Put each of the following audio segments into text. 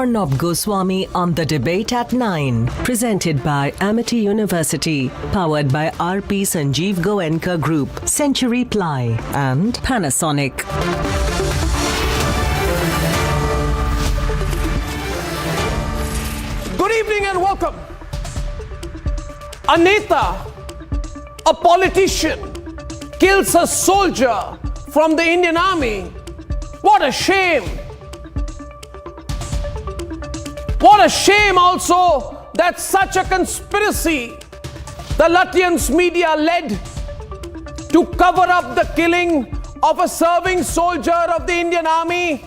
Arnab Goswami on The Debate at 9. Presented by Amity University. Powered by RP Sanjeev Goenka Group, Century Ply and Panasonic. Good evening and welcome. A Neta, a politician, kills a soldier from the Indian Army. What a shame. What a shame also that such a conspiracy the Lutyens media led to cover up the killing of a serving soldier of the Indian Army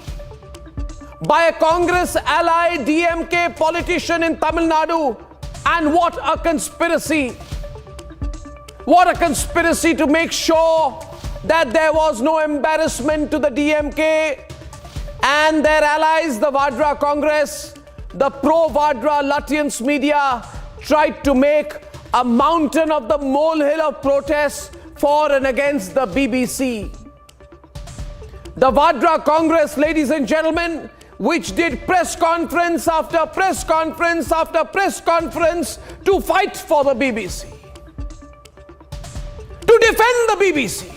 by a Congress ally DMK politician in Tamil Nadu. And what a conspiracy! What a conspiracy to make sure that there was no embarrassment to the DMK and their allies, the Vadra Congress. The pro-Vadra Lutyens media tried to make a mountain of the molehill of protests for and against the BBC. The Vadra Congress, ladies and gentlemen, which did press conference after press conference after press conference to fight for the BBC, to defend the BBC,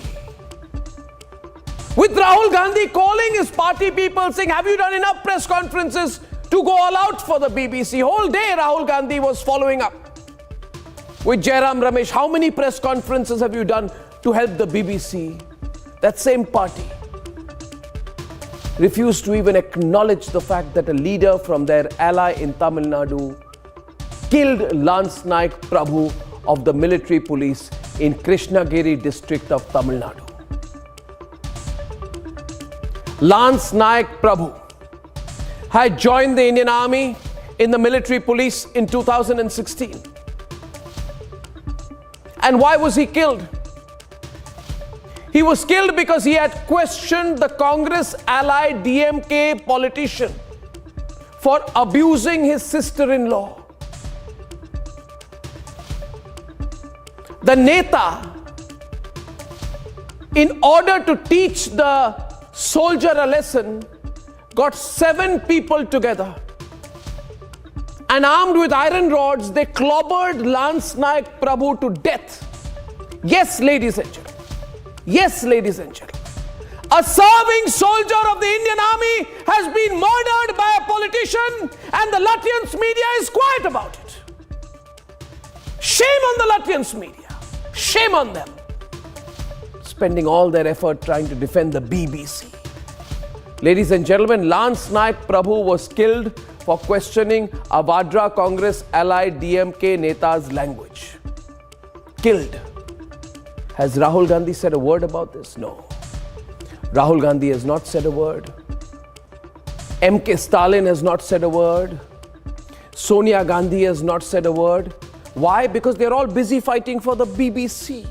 with Rahul Gandhi calling his party people saying, have you done enough press conferences to go all out for the BBC? Whole day Rahul Gandhi was following up with Jairam Ramesh. How many press conferences have you done to help the BBC? That same party refused to even acknowledge the fact that a leader from their ally in Tamil Nadu killed Lance Naik Prabhu of the military police in Krishnagiri district of Tamil Nadu. Lance Naik Prabhu had joined the Indian Army in the military police in 2016. And why was he killed? He was killed because he had questioned the Congress ally DMK politician for abusing his sister-in-law. The Neta, in order to teach the soldier a lesson, got 7 people together and armed with iron rods, they clobbered Lance Naik Prabhu to death. Yes, ladies and gentlemen. Yes, ladies and gentlemen. A serving soldier of the Indian Army has been murdered by a politician and the Lutyens media is quiet about it. Shame on the Lutyens media. Shame on them. Spending all their effort trying to defend the BBC. Ladies and gentlemen, Lance Naik Prabhu was killed for questioning a Vadra Congress ally DMK Neta's language. Killed. Has Rahul Gandhi said a word about this? No. Rahul Gandhi has not said a word. MK Stalin has not said a word. Sonia Gandhi has not said a word. Why? Because they're all busy fighting for the BBC.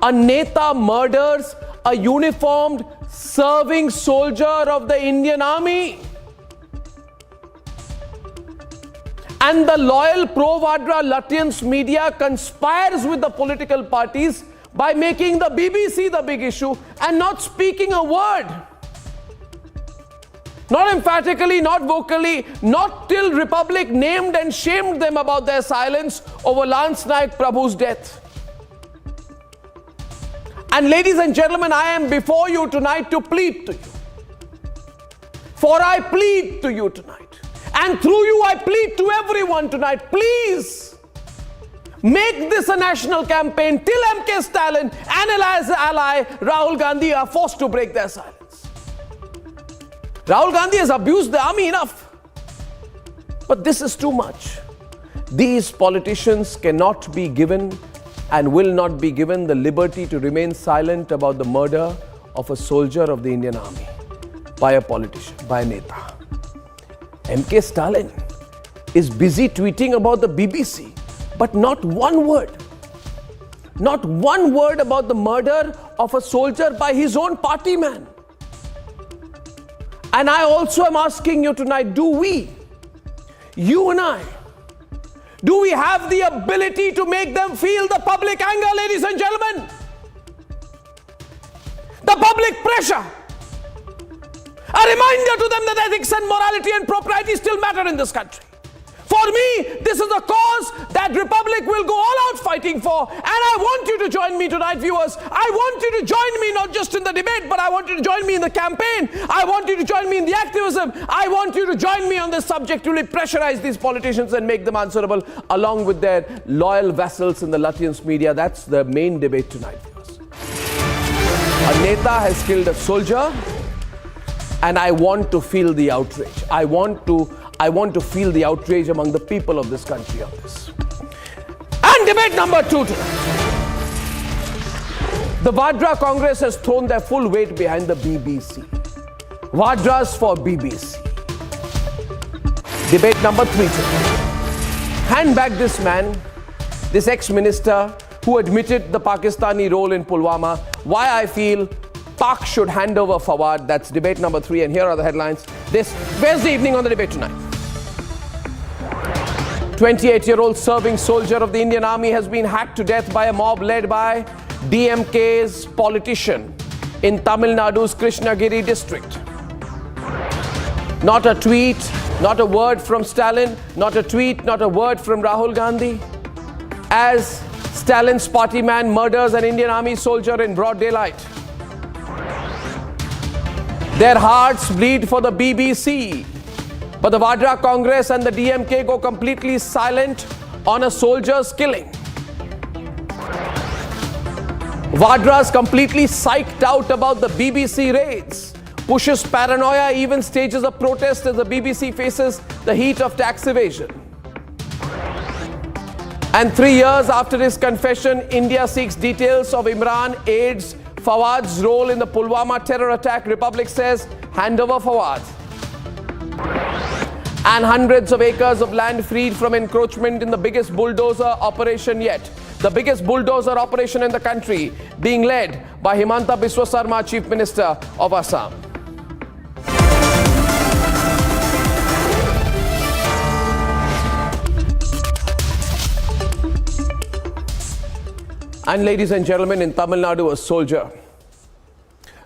A Neta murders a uniformed serving soldier of the Indian Army. And the loyal pro-Vadra Lutyens media conspires with the political parties by making the BBC the big issue and not speaking a word. Not emphatically, not vocally, not till Republic named and shamed them about their silence over Lance Naik Prabhu's death. And ladies and gentlemen, I am before you tonight to plead to you. For I plead to you tonight. And through you I plead to everyone tonight. Please make this a national campaign till MK Stalin and his ally Rahul Gandhi are forced to break their silence. Rahul Gandhi has abused the army enough. But this is too much. These politicians cannot be given and will not be given the liberty to remain silent about the murder of a soldier of the Indian Army by a politician, by a Neta. MK Stalin is busy tweeting about the BBC, but not one word about the murder of a soldier by his own party man. And I also am asking you tonight, do we, you and I, do we have the ability to make them feel the public anger, ladies and gentlemen? The public pressure. A reminder to them that ethics and morality and propriety still matter in this country. For me, this is a cause that Republic will go all out fighting for. And I want you to join me tonight, viewers. I want you to join me not just in the debate, but I want you to join me in the campaign. I want you to join me in the activism. I want you to join me on this subject to really pressurize these politicians and make them answerable along with their loyal vassals in the Latvian media. That's the main debate tonight, viewers. A Neta has killed a soldier, and I want to feel the outrage. I want to feel the outrage among the people of this country on this. And debate number 2 tonight. The Vadra Congress has thrown their full weight behind the BBC. Vadras for BBC. Debate number 3 tonight. Hand back this man, this ex-minister who admitted the Pakistani role in Pulwama. Why I feel Pak should hand over Fawad. That's debate number 3, and here are the headlines. This Wednesday evening on the debate tonight. 28-year-old serving soldier of the Indian Army has been hacked to death by a mob led by DMK's politician in Tamil Nadu's Krishnagiri district. Not a tweet, not a word from Stalin, not a tweet, not a word from Rahul Gandhi. As Stalin's party man murders an Indian Army soldier in broad daylight. Their hearts bleed for the BBC. But the Vadra Congress and the DMK go completely silent on a soldier's killing. Vadra's completely psyched out about the BBC raids, pushes paranoia, even stages a protest as the BBC faces the heat of tax evasion. And 3 years after his confession, India seeks details of Imran aides Fawad's role in the Pulwama terror attack. Republic says, hand over Fawad. And hundreds of acres of land freed from encroachment in the biggest bulldozer operation yet. The biggest bulldozer operation in the country, being led by Himanta Biswa Sarma, Chief Minister of Assam. And ladies and gentlemen, in Tamil Nadu, a soldier,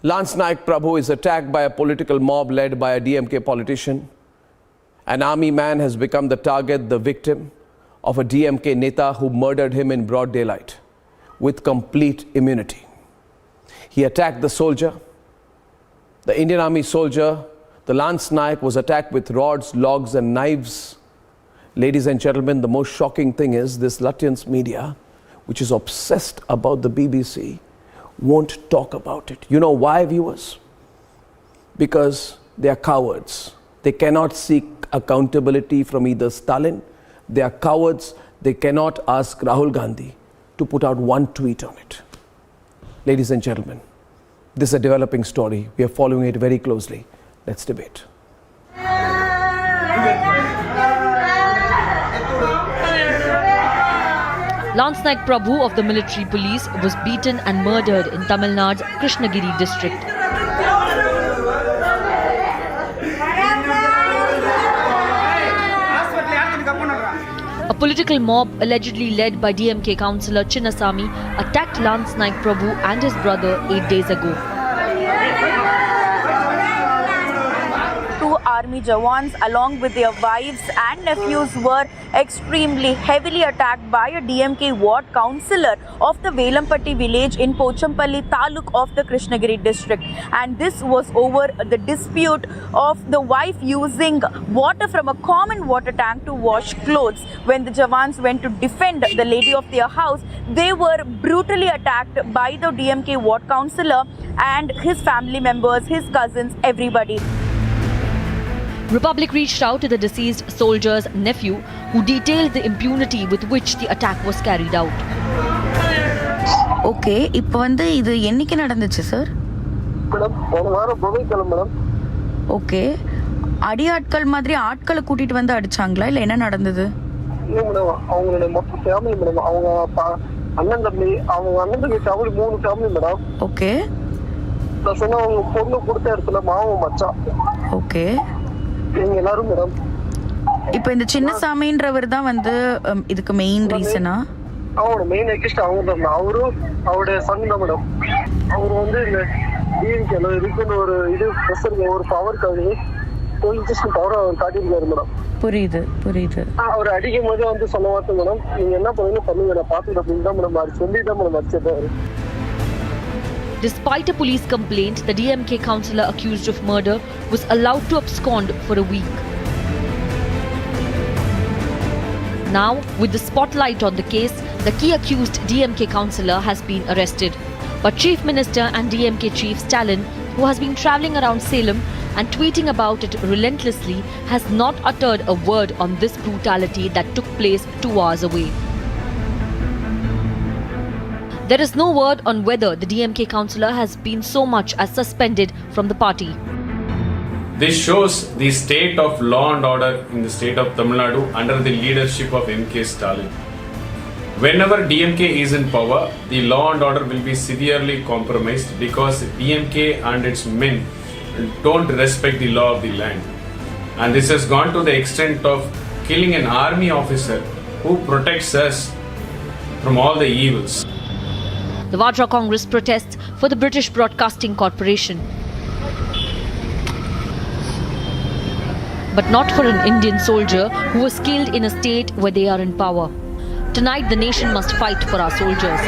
Lance Naik Prabhu, is attacked by a political mob led by a DMK politician. An army man has become the target, the victim of a DMK Neta who murdered him in broad daylight with complete immunity. He attacked the soldier. The Indian Army soldier, the Lance Naik, was attacked with rods, logs and knives. Ladies and gentlemen, the most shocking thing is this Latvian media, which is obsessed about the BBC, won't talk about it. You know why, viewers? Because they are cowards. They cannot seek accountability from either Stalin. They are cowards. They cannot ask Rahul Gandhi to put out one tweet on it. Ladies and gentlemen, this is a developing story. We are following it very closely. Let's debate. Lance Naik Prabhu of the military police was beaten and murdered in Tamil Nadu's Krishnagiri district. A political mob allegedly led by DMK councillor Chinnasamy attacked Lance Naik Prabhu and his brother 8 days ago. Army Jawans along with their wives and nephews were extremely heavily attacked by a DMK ward councillor of the Velampatti village in Pochampalli Taluk of the Krishnagiri district, and this was over the dispute of the wife using water from a common water tank to wash clothes. When the Jawans went to defend the lady of their house, they were brutally attacked by the DMK ward councillor and his family members, his cousins, everybody. Republic reached out to the deceased soldier's nephew, who detailed the impunity with which the attack was carried out. Okay, இப்போ இது என்னைக்கு நடந்துச்சு sir? Madam போன வாரம் புதன்கிழமை madam. Okay, அடியாட்கள் மாதிரி ஆட்களை கூட்டிட்டு வந்து அடிச்சாங்களா இல்ல என்ன நடந்தது? இல்ல மேடம், அவங்களோட மொத்த ஃபேமிலி மேடம். அவங்க அண்ணன் தம்பி, அவங்க அண்ணன் தம்பி ஃபேமிலி 3 ஃபேமிலி மேடம். ஓகே. நான் சொன்ன அவங்க பொண்ணு கொடுத்த இடத்துல மாவும் மச்சான். ஓகே. நீங்க எல்லாரும் மேடம். இப்போ இந்த சின்னசாமின்றவர் தான் வந்து இதுக்கு மெயின் ரீசனா? அவரோட மெயின் எக்ஸ்ட் அவங்க தான். அவரு அவருடைய சன் தான் மேடம். அவர் வந்து இந்த டிஎம்கேல இருக்குன்னு ஒரு இது ப்ரெஷர் ஒரு பவருக்காக போலீஸ் பவரை அவர் காட்டியிருக்காரு மேடம். புரியுது புரியுது. அவர் அடிக்கும் போதே வந்து சொல்ல மாட்டேன் மேடம், நீங்க என்ன பண்ணுங்க நான் பார்த்துட்டு அப்படின்னு தான் மேடம் அது சொல்லி தான் மேடம் அடிச்சிருக்காரு. Despite a police complaint, the DMK councillor accused of murder was allowed to abscond for a week. Now, with the spotlight on the case, the key accused DMK councillor has been arrested. But Chief Minister and DMK Chief Stalin, who has been travelling around Salem and tweeting about it relentlessly, has not uttered a word on this brutality that took place 2 hours away. There is no word on whether the DMK councillor has been so much as suspended from the party. This shows the state of law and order in the state of Tamil Nadu under the leadership of MK Stalin. Whenever DMK is in power, the law and order will be severely compromised because DMK and its men don't respect the law of the land. And this has gone to the extent of killing an army officer who protects us from all the evils. The Vadra Congress protests for the British Broadcasting Corporation, but not for an Indian soldier who was killed in a state where they are in power. Tonight the nation must fight for our soldiers.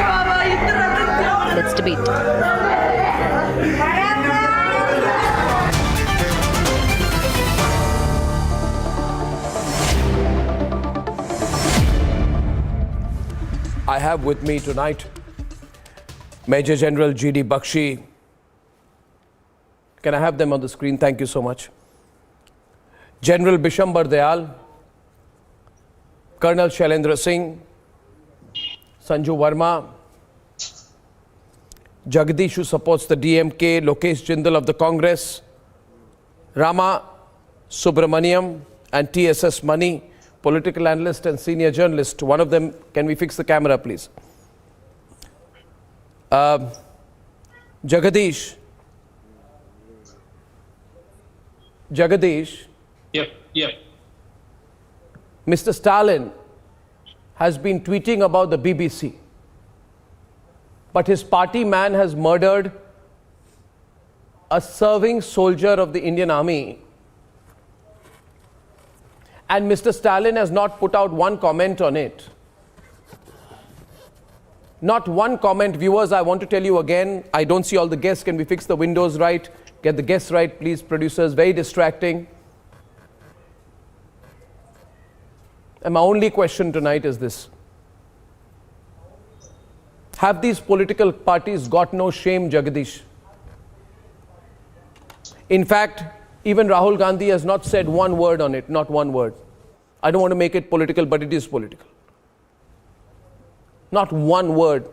Let's debate. I have with me tonight Major General G.D. Bakshi. Can I have them on the screen? Thank you so much. General Bishambar Dayal, Colonel Shailendra Singh, Sanju Verma, Jagdish, who supports the DMK, Lokesh Jindal of the Congress, Rama Subramaniam, and TSS Mani, political analyst and senior journalist. One of them, can we fix the camera, please? Jagdish. Yep. Mr. Stalin has been tweeting about the BBC, but his party man has murdered a serving soldier of the Indian Army, and Mr. Stalin has not put out one comment on it. Not one comment. Viewers, I want to tell you again, I don't see all the guests. Can we fix the windows right? Get the guests right, please, producers. Very distracting. And my only question tonight is this. Have these political parties got no shame, Jagdish? In fact, even Rahul Gandhi has not said one word on it, not one word. I don't want to make it political, but it is political. Not one word.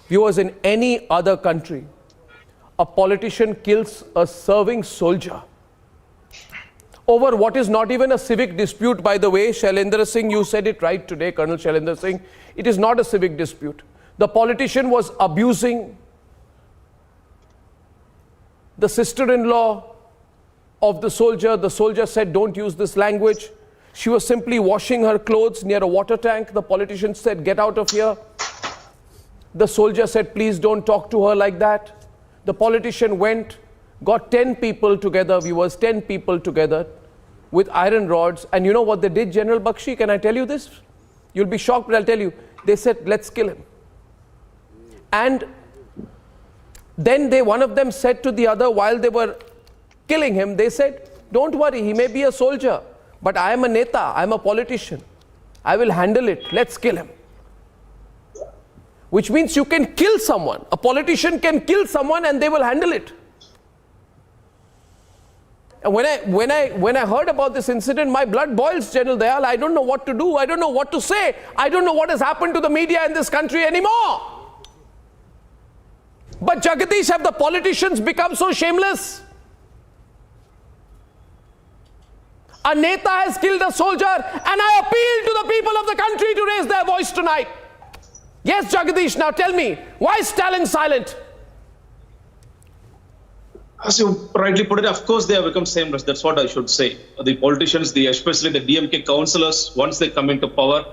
Viewers, in any other country, a politician kills a serving soldier over what is not even a civic dispute, by the way. Shailendra Singh, you said it right today, Colonel Shailendra Singh. It is not a civic dispute. The politician was abusing the sister-in-law of the soldier. The soldier said, don't use this language. She was simply washing her clothes near a water tank. The politician said, get out of here. The soldier said, please don't talk to her like that. The politician went, got 10 people together, viewers, 10 people together with iron rods. And you know what they did, General Bakshi? Can I tell you this? You'll be shocked, but I'll tell you. They said, let's kill him. And then one of them said to the other, while they were killing him, they said, don't worry, he may be a soldier, but I am a Neta, I am a politician. I will handle it. Let's kill him. Which means you can kill someone. A politician can kill someone and they will handle it. And when I heard about this incident, my blood boils, General Dayal. I don't know what to do. I don't know what to say. I don't know what has happened to the media in this country anymore. But Jagdish, have the politicians become so shameless? A Neta has killed a soldier, and I appeal to the people of the country to raise their voice tonight. Yes, Jagdish, now tell me, why is Stalin silent? As you rightly put it, of course they have become shameless. That's what I should say. The politicians, especially the DMK councillors, once they come into power,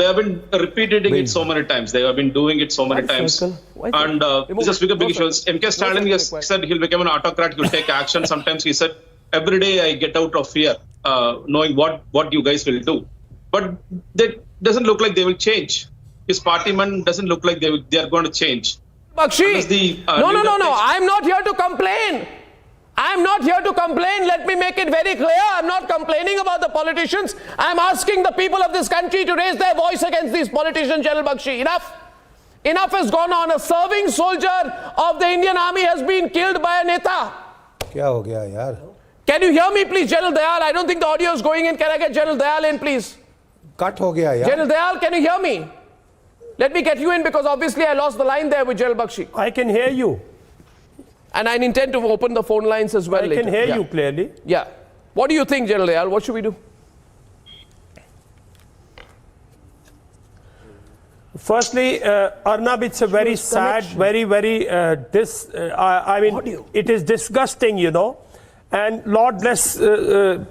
They have been repeating it so many times. They have been doing it so many times. And this is big issues. MK Stalin has said he'll become an autocrat. He'll take action. Sometimes he said, every day I get out of fear, knowing what you guys will do. But it doesn't look like they will change. His party man doesn't look like they are going to change. Bakshi, no. I'm not here to complain. I'm not here to complain. Let me make it very clear. I'm not complaining about the politicians. I'm asking the people of this country to raise their voice against these politicians, General Bakshi. Enough. Enough has gone on. A serving soldier of the Indian Army has been killed by a Neta. क्या हो गया यार? Can you hear me, please, General Dayal? I don't think the audio is going in. Can I get General Dayal in, please? Cut हो गया यार. General Dayal, can you hear me? Let me get you in because obviously I lost the line there with General Bakshi. I can hear you. And I intend to open the phone lines as well later. I can hear you clearly. Yeah. What do you think, General Dayal? What should we do? Firstly, Arnab, it's a very sad, very, I mean, it is disgusting, you know. And Lord bless,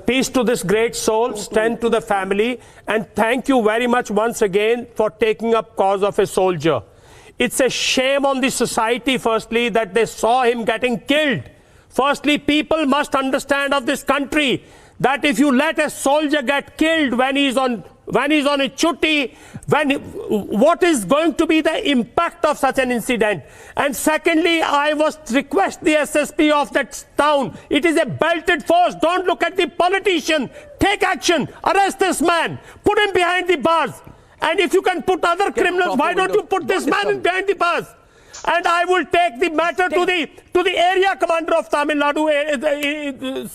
peace to this great soul, strength to the family, and thank you very much once again for taking up cause of a soldier. It's a shame on the society, firstly, that they saw him getting killed. Firstly, people must understand of this country that if you let a soldier get killed when he's on a chutti, what is going to be the impact of such an incident? And secondly, I must request the SSP of that town. It is a belted force. Don't look at the politician. Take action. Arrest this man. Put him behind the bars. And if you can put other criminals, why don't you put this man behind the bars? And I will take the matter to the area commander of Tamil Nadu,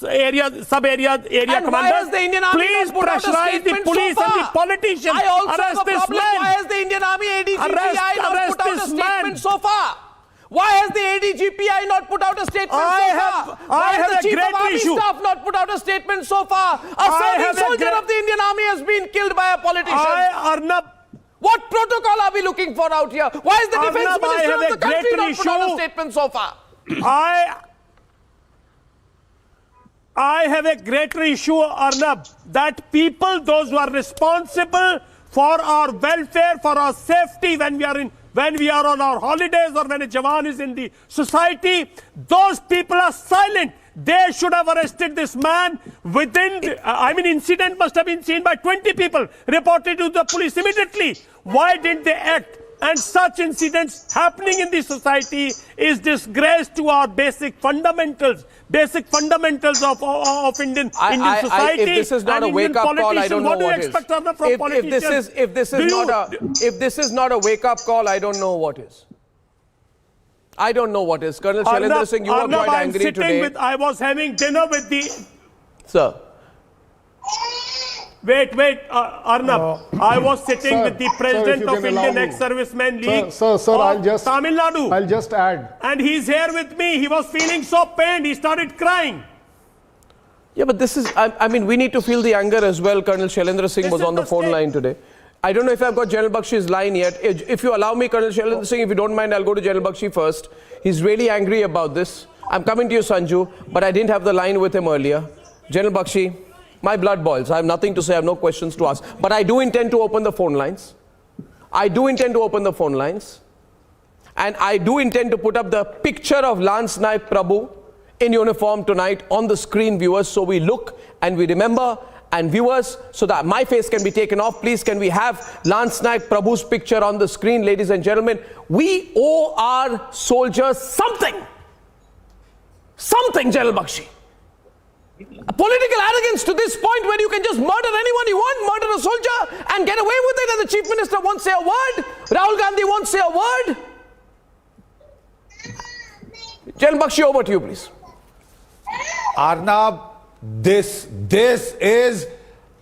area and commander. Why has the Indian Army Please not put out a pressurize the statement police so far? and the politicians. I also Arrest have a this problem. man. Why has the Indian Army ADGPI not put out a this statement man. so far? Why has the ADGPI not put out a statement so far? Why has the Chief of Army Staff not put out a statement so far? A serving soldier of the Indian Army has been killed by a politician. Arnab, what protocol are we looking for out here? Why is the Defence Minister of the country not put out a statement so far? I have a greater issue, Arnab, that people, those who are responsible for our welfare, for our safety when we are on our holidays or when a Jawan is in the society, those people are silent. They should have arrested this man within, incident must have been seen by 20 people, reported to the police immediately. Why didn't they act? And such incidents happening in the society is disgrace to our basic fundamentals of Indian society. If this is not a wake-up call, I don't know what is. If this is not a wake-up call, I don't know what is. I don't know what is. Colonel Shailendra Singh, you were quite angry today. I was having dinner with the... Sir. Wait, Arnab. I was sitting with the president of Indian Ex-Servicemen League Sir, Tamil Nadu. I'll just add. And he's here with me. He was feeling so pained. He started crying. Yeah, but this is... we need to feel the anger as well. Colonel Shailendra Singh was on the phone line today. I don't know if I've got General Bakshi's line yet. If you allow me, Colonel Shailendra Singh, if you don't mind, I'll go to General Bakshi first. He's really angry about this. I'm coming to you, Sanju, but I didn't have the line with him earlier. General Bakshi, my blood boils. I have nothing to say. I have no questions to ask. But I do intend to open the phone lines. And I do intend to put up the picture of Lance Naik Prabhu in uniform tonight on the screen, viewers, so we look and we remember. And viewers, so that my face can be taken off, please can we have Lance Naik Prabhu's picture on the screen, ladies and gentlemen. We owe our soldiers something. Something, General Bakshi. A political arrogance to this point where you can just murder anyone you want, murder a soldier and get away with it, and the Chief Minister won't say a word. Rahul Gandhi won't say a word. General Bakshi, over to you, please. Arnab, this is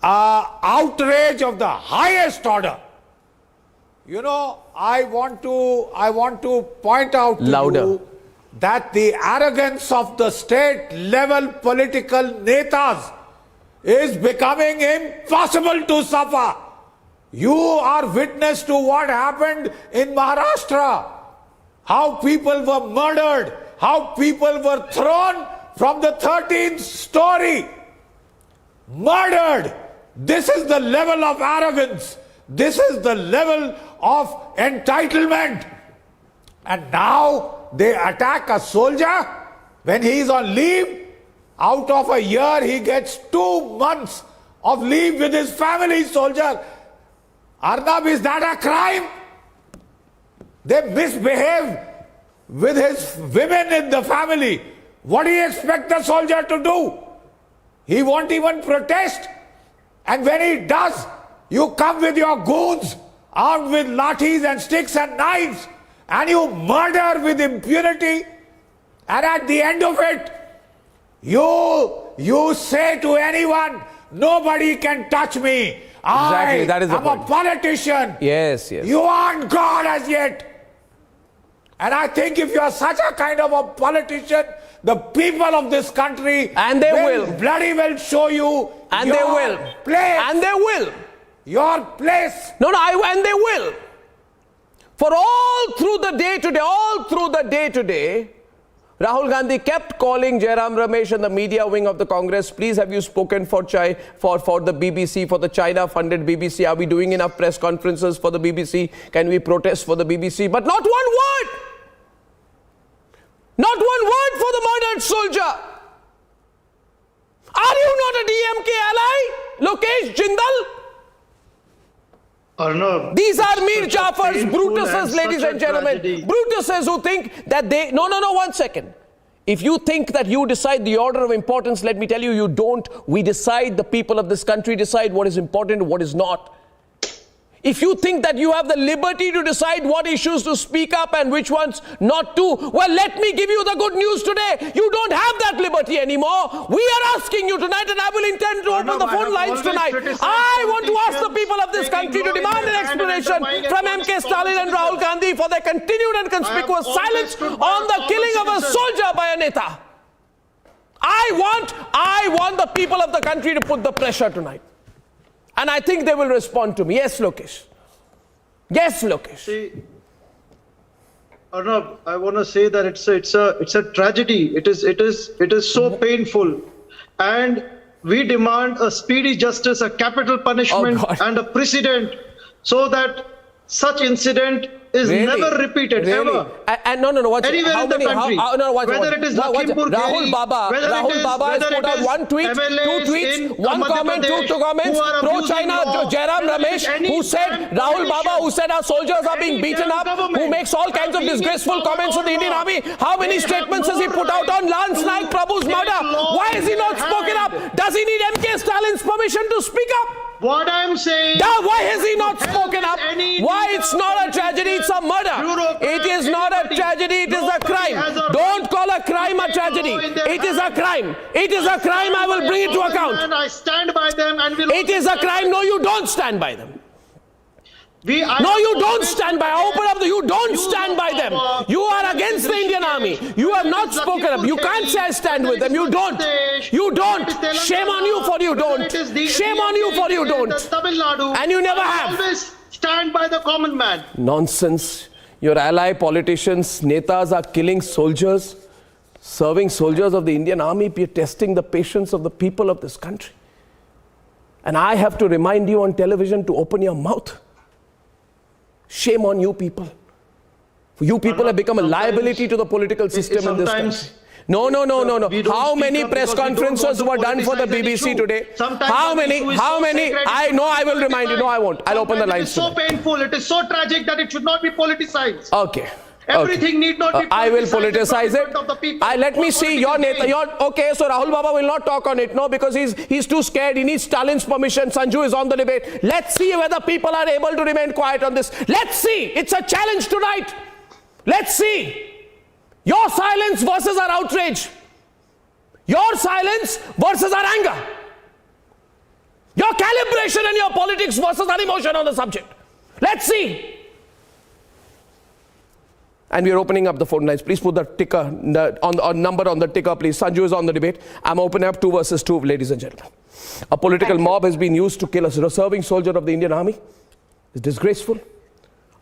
outrage of the highest order. You know, I want to point out to you that the arrogance of the state level political netas is becoming impossible to suffer. You are witness to what happened in Maharashtra. How people were murdered, how people were thrown from the 13th story. Murdered. This is the level of arrogance This is the level of entitlement. And now they attack a soldier when he is on leave. Out of a year, he gets 2 months of leave with his family, soldier. Arnab, is that a crime? They misbehave with his women in the family. What do you expect the soldier to do? He won't even protest. And when he does, you come with your goons, armed with lathis and sticks and knives, and you murder with impunity. And at the end of it, you say to anyone, nobody can touch me. Exactly, that is the point. I'm a politician. Yes. You aren't God as yet. And I think if you are such a kind of a politician, the people of this country and they will bloody well show you and your they will place. And they will. Your place. And they will. For all through the day today, Rahul Gandhi kept calling Jairam Ramesh and the media wing of the Congress, please have you spoken for the BBC, for the China-funded BBC? Are we doing enough press conferences for the BBC? Can we protest for the BBC? But not one word! Not one word for the murdered soldier! Are you not a DMK ally, Lokesh Jindal? Arnab, these are Mir Jafar's, Brutuses, ladies and gentlemen. Brutuses who think that they... No, 1 second. If you think that you decide the order of importance, let me tell you, you don't. We decide, the people of this country decide what is important and what is not. If you think that you have the liberty to decide what issues to speak up and which ones not to, well, let me give you the good news today. You don't have that liberty anymore. We are asking you tonight, and I will intend to open the phone lines tonight. I want to ask the people of this country to demand an explanation from MK Stalin and Rahul Gandhi for their continued and conspicuous silence on the killing of a soldier by a Neta. I want the people of the country to put the pressure tonight. And I think they will respond to me. Yes, Lokesh. Yes, Lokesh. See, Arnab, I want to say that it's a tragedy. It is so painful, and we demand a speedy justice, a capital punishment, and a precedent, so that such incident is never repeated ever. And no. Anywhere in the country. Whether it is Lakhimpur Rahul Baba has put out one tweet, two tweets, one comment, two comments, pro-China Jairam Ramesh, who said, Rahul Baba, who said our soldiers are being beaten up, who makes all kinds of disgraceful comments on the Indian Army. How many statements has he put out on Lance Naik Prabhu's murder? Why has he not spoken up? Does he need MK Stalin's permission to speak up? What I'm saying... Why has he not spoken up? Why? It's not a tragedy, it's a murder. It is not a tragedy, it is a crime. Don't call a crime a tragedy. It is a crime. It is a crime, I will bring it to account. And I stand by them and will... It is a crime, no, you don't stand by them. No, you don't stand by. Open up. You don't stand by them. You are against the Indian Army. You have not spoken up. You can't say I stand with them. You don't. You don't. Shame on you for you don't. Shame on you for you don't. Tamil Nadu. And you never have. Always stand by the common man. Nonsense. Your ally politicians, netas are killing soldiers, serving soldiers of the Indian Army, testing the patience of the people of this country. And I have to remind you on television to open your mouth. Shame on you people. You people have become a liability to the political system in this country. No. How many press conferences were done for the BBC today? How many? I know, I will remind you. No, I won't. I'll open the lines. It is so painful. It is so tragic that it should not be politicized. Okay. Everything need not be politicized. I will politicize it. Let me see your Neta. Okay, so Rahul Baba will not talk on it. No, because he's too scared. He needs Stalin's permission. Sanju is on the debate. Let's see whether people are able to remain quiet on this. Let's see. It's a challenge tonight. Let's see. Your silence versus our outrage. Your silence versus our anger. Your calibration and your politics versus our emotion on the subject. Let's see. And we are opening up the phone lines. Please put the ticker, on number on the ticker, please. Sanju is on the debate. I'm opening up 2 versus 2, ladies and gentlemen. A political mob has been used to kill a serving soldier of the Indian Army. It's disgraceful.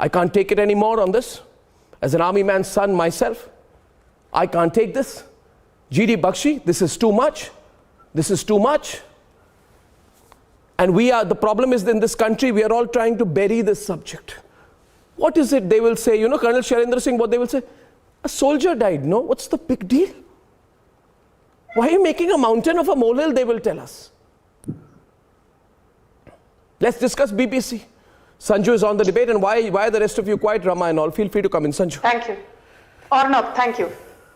I can't take it anymore on this. As an army man's son myself, I can't take this. GD Bakshi, this is too much. This is too much. And the problem is in this country, we are all trying to bury this subject. What is it they will say? You know, Colonel Shailendra Singh, what they will say? A soldier died, no? What's the big deal? Why are you making a mountain of a molehill, they will tell us. Let's discuss BBC. Sanju is on the debate, and why are the rest of you quiet, Rama and all? Feel free to come in, Sanju. Thank you. Arnab, thank you.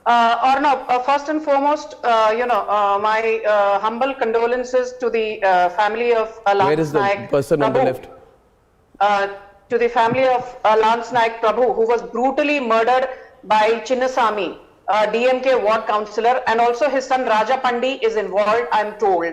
Arnab, first and foremost, my humble condolences to the family of Lance Where is the Naik person Prabhu, on the left? To the family of Lance Naik Prabhu, who was brutally murdered by Chinnasamy, DMK ward councillor, and also his son Raja Pandi is involved, I'm told.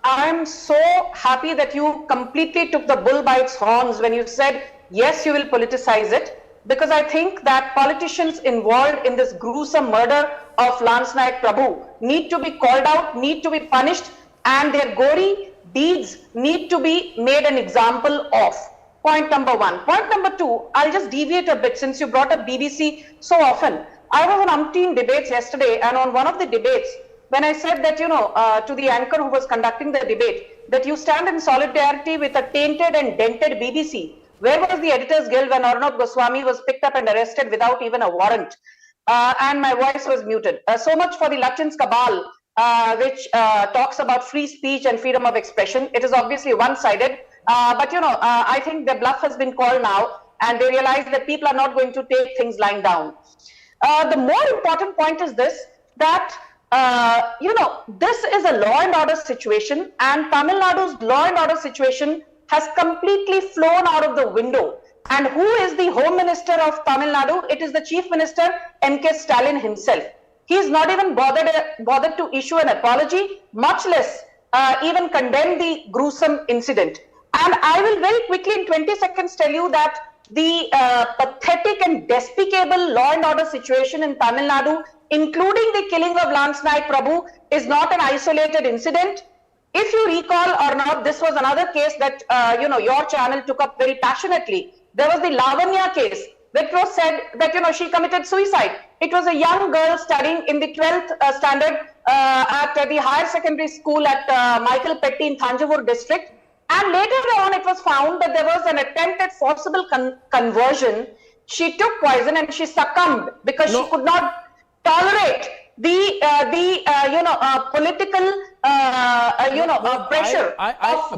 I'm so happy that you completely took the bull by its horns when you said, yes, you will politicize it, because I think that politicians involved in this gruesome murder of Lance Naik Prabhu need to be called out, need to be punished, and their gory deeds need to be made an example of. Point number one. Point number two, I'll just deviate a bit since you brought up BBC so often. I was on umpteen debates yesterday, and on one of the debates, when I said that, to the anchor who was conducting the debate, that you stand in solidarity with a tainted and dented BBC. Where was the Editors Guild when Arnab Goswami was picked up and arrested without even a warrant? And my voice was muted. So much for the Lachin's cabal, which talks about free speech and freedom of expression. It is obviously one-sided. But I think the bluff has been called now, and they realize that people are not going to take things lying down. The more important point is this, that this is a law and order situation, and Tamil Nadu's law and order situation has completely flown out of the window. And who is the Home Minister of Tamil Nadu? It is the Chief Minister, MK Stalin himself. He is not even bothered to issue an apology, much less even condemn the gruesome incident. And I will very quickly in 20 seconds tell you that the pathetic and despicable law and order situation in Tamil Nadu, including the killing of Lance Naik Prabhu, is not an isolated incident. If you recall or not, this was another case that your channel took up very passionately. There was the Lavanya case, which was said that she committed suicide. It was a young girl studying in the 12th standard at the higher secondary school at Michael Petty in Thanjavur district. And later on, it was found that there was an attempt at forcible conversion. She took poison and she succumbed because she could not tolerate the political pressure.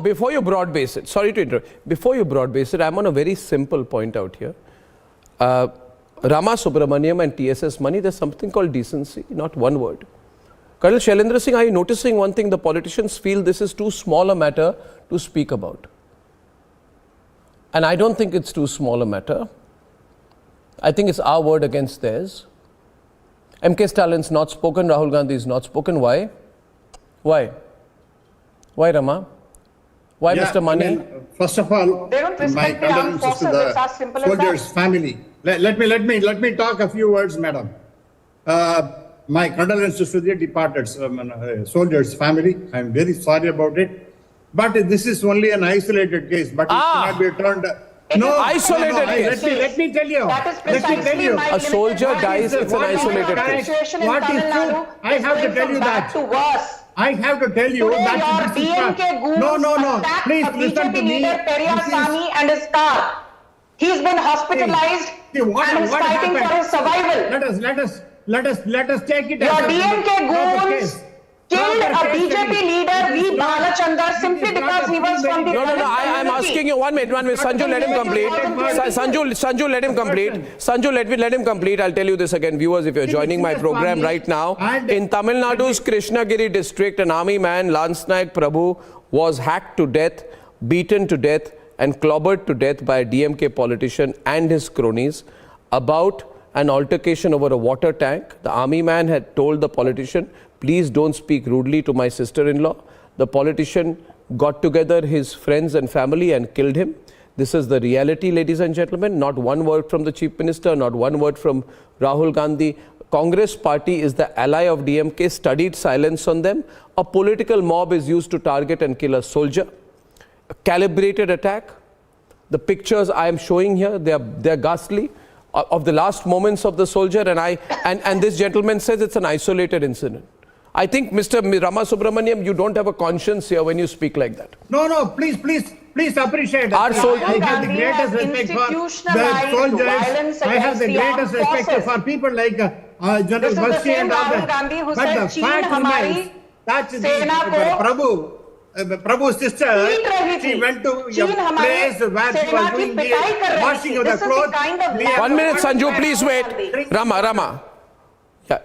Before you broad base it, sorry to interrupt. Before you broad base it, I'm on a very simple point out here. Rama Subramaniam and TSS money, there's something called decency, not one word. Colonel Shailendra Singh, are you noticing one thing? The politicians feel this is too small a matter to speak about. And I don't think it's too small a matter. I think it's our word against theirs. MK Stalin's not spoken, Rahul Gandhi is not spoken. Why? Why? Why, Rama? Why, Mr. Mani? First of all, my condolences to the soldiers' family. Let me talk a few words, madam. My condolences to the departed soldiers' family. I am very sorry about it. But this is only an isolated case. But it cannot be turned. Isolated case. Let me tell you. That is precisely a soldier dies, it's an isolated case. What is true? I have to tell you that. I have to tell you that this is no. Please listen to me. And his car. He's been hospitalized and is fighting for his survival. Let us take it. Your DMK goons killed a BJP leader, V. Balachandar, simply because he was from the... No, I'm asking you, one minute. Sanju, let him complete. Sanju, let him complete. Sanju, let him complete. I'll tell you this again, viewers, if you're joining my program right now. In Tamil Nadu's Krishnagiri district, an army man, Lance Naik Prabhu, was hacked to death, beaten to death, and clobbered to death by a DMK politician and his cronies about an altercation over a water tank. The army man had told the politician, please don't speak rudely to my sister-in-law. The politician got together his friends and family and killed him. This is the reality, ladies and gentlemen. Not one word from the Chief Minister, not one word from Rahul Gandhi. Congress party is the ally of DMK, studied silence on them. A political mob is used to target and kill a soldier. A calibrated attack. The pictures I am showing here, they're ghastly. Of the last moments of the soldier, and this gentleman says it's an isolated incident. I think, Mr. Rama Subramaniam, you don't have a conscience here when you speak like that. No, please appreciate. Our soldiers. I have the greatest respect for the soldiers. I have the greatest respect for people like General Basi and others. But the fact remains that Prabhu's sister, she went to a place where she was doing the washing of the clothes. 1 minute, Sanju, please wait. Rama.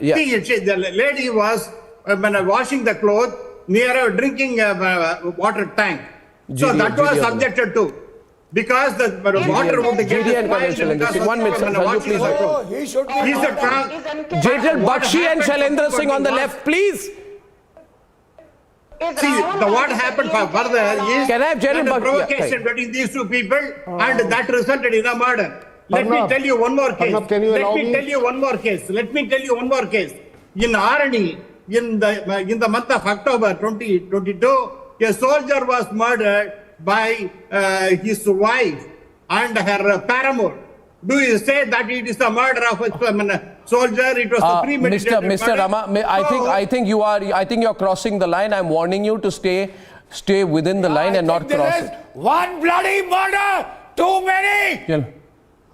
Yeah. The lady was washing the clothes near a drinking water tank. So that was subjected to. Because the water would get spoiled. 1 minute, Sanju, please. General Bakshi and Shailendra Singh on the left, please. See, what happened further is Can I have General the provocation between these two people and that resulted in a murder. Let me tell you one more case. Arnab, Let me tell you one more case. In Arani, in the month of October 2022, a soldier was murdered by his wife and her paramour. Do you say that it is the murder of a soldier? It was a premeditated Mr. Rama, I think you're crossing the line. I'm warning you to stay within the line and not cross it. One bloody murder too many. Yeah.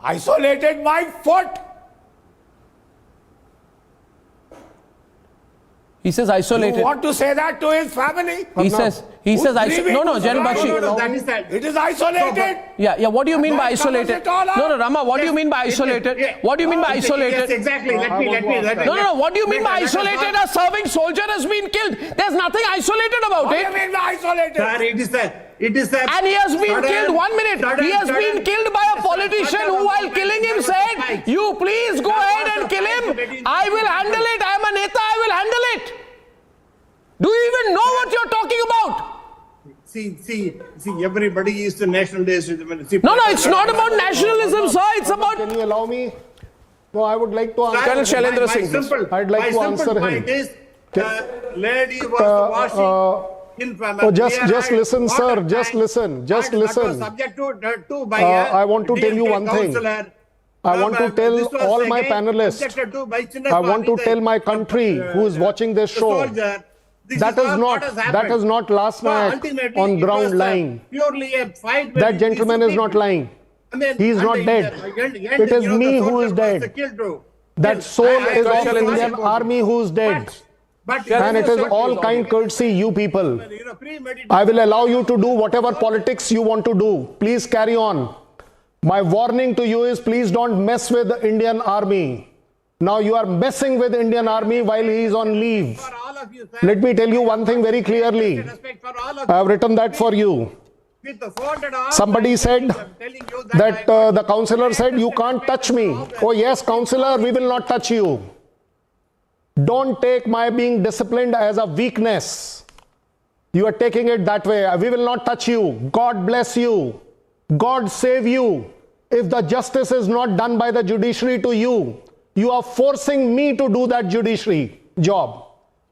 Isolated my foot. He says isolated. You want to say that to his family? He says isolated. No, General Bakshi. It is isolated. Yeah. What do you mean by isolated? No, Rama. What do you mean by isolated? What do you mean by isolated? Yes, exactly. Let me. No. What do you mean by isolated? A serving soldier has been killed. There's nothing isolated about What it. do you mean by isolated? Sir, it is a. And he has been killed. 1 minute. He has been killed by a politician who, while killing him, said, "You please go ahead and kill him. I will handle it. I am a Neta. I will handle it." Do you even know what you're talking about? See, everybody is the nationalist. No, it's not about nationalism, sir. It's about. Can you allow me? No, I would like to answer. Colonel Shailendra Singh. I'd like to answer him. Lady was washing. Just listen, sir. Just listen. I want to tell you one thing. I want to tell all my panelists. I want to tell my country who is watching this show. That is not last night on ground lying. That gentleman is not lying. He is not dead. It is me who is dead. That soul is of the Indian Army who is dead. And it is all kind courtesy, you people. I will allow you to do whatever politics you want to do. Please carry on. My warning to you is please don't mess with the Indian Army. Now you are messing with Indian Army while he is on leave. Let me tell you one thing very clearly. I have written that for you. Somebody said that the councillor said you can't touch me. Oh yes, councillor, we will not touch you. Don't take my being disciplined as a weakness. You are taking it that way. We will not touch you. God bless you. God save you. If the justice is not done by the judiciary to you, you are forcing me to do that judiciary job.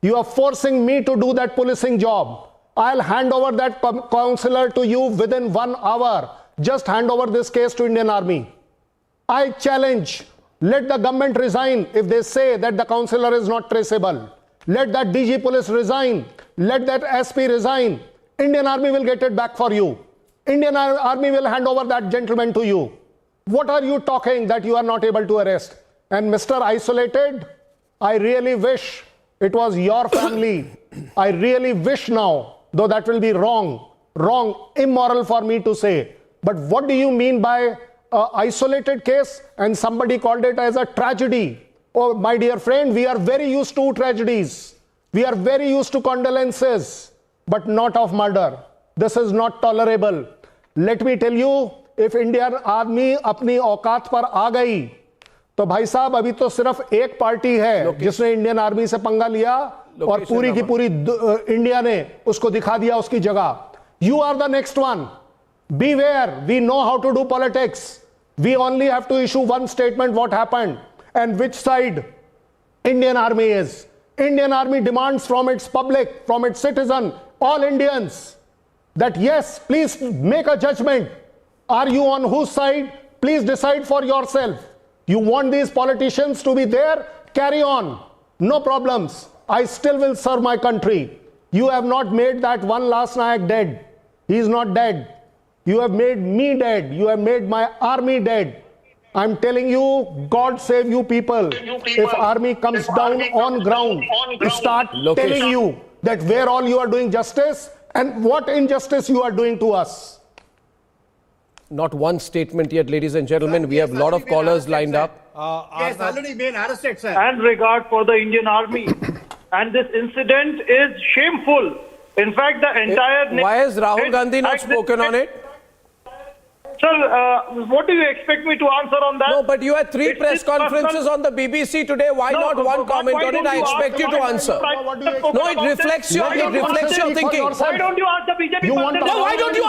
You are forcing me to do that policing job. I'll hand over that councillor to you within 1 hour. Just hand over this case to Indian Army. I challenge. Let the government resign if they say that the councillor is not traceable. Let that DG police resign. Let that SP resign. Indian Army will get it back for you. Indian Army will hand over that gentleman to you. What are you talking that you are not able to arrest? And Mr. Isolated, I really wish it was your family. I really wish now, though that will be wrong, immoral for me to say. But what do you mean by isolated case? And somebody called it as a tragedy. Oh, my dear friend, we are very used to tragedies. We are very used to condolences, but not of murder. This is not tolerable. Let me tell you, if Indian Army अपनी औकात पर आ गई, तो भाई साहब अभी तो सिर्फ एक पार्टी है जिसने इंडियन आर्मी से पंगा लिया और पूरी की पूरी इंडिया ने उसको दिखा दिया उसकी जगह. You are the next one. Beware. We know how to do politics. We only have to issue one statement what happened and which side Indian Army is. Indian Army demands from its public, from its citizen, all Indians, that yes, please make a judgment. Are you on whose side? Please decide for yourself. You want these politicians to be there? Carry on. No problems. I still will serve my country. You have not made that one Lance Nayak dead. He is not dead. You have made me dead. You have made my army dead. I'm telling you, God save you people. If army comes down on ground, start telling you that where all you are doing justice and what injustice you are doing to us. Not one statement yet, ladies and gentlemen. We have a lot of callers lined up. Yes, already been arrested, sir. And regard for the Indian Army. And this incident is shameful. In fact, the entire... Why has Rahul Gandhi not spoken on it? Sir, what do you expect me to answer on that? No, but you had three press conferences on the BBC today. Why not one comment on it? I expect you to answer. No, it reflects your thinking. Why don't you ask the BJP? No, why don't you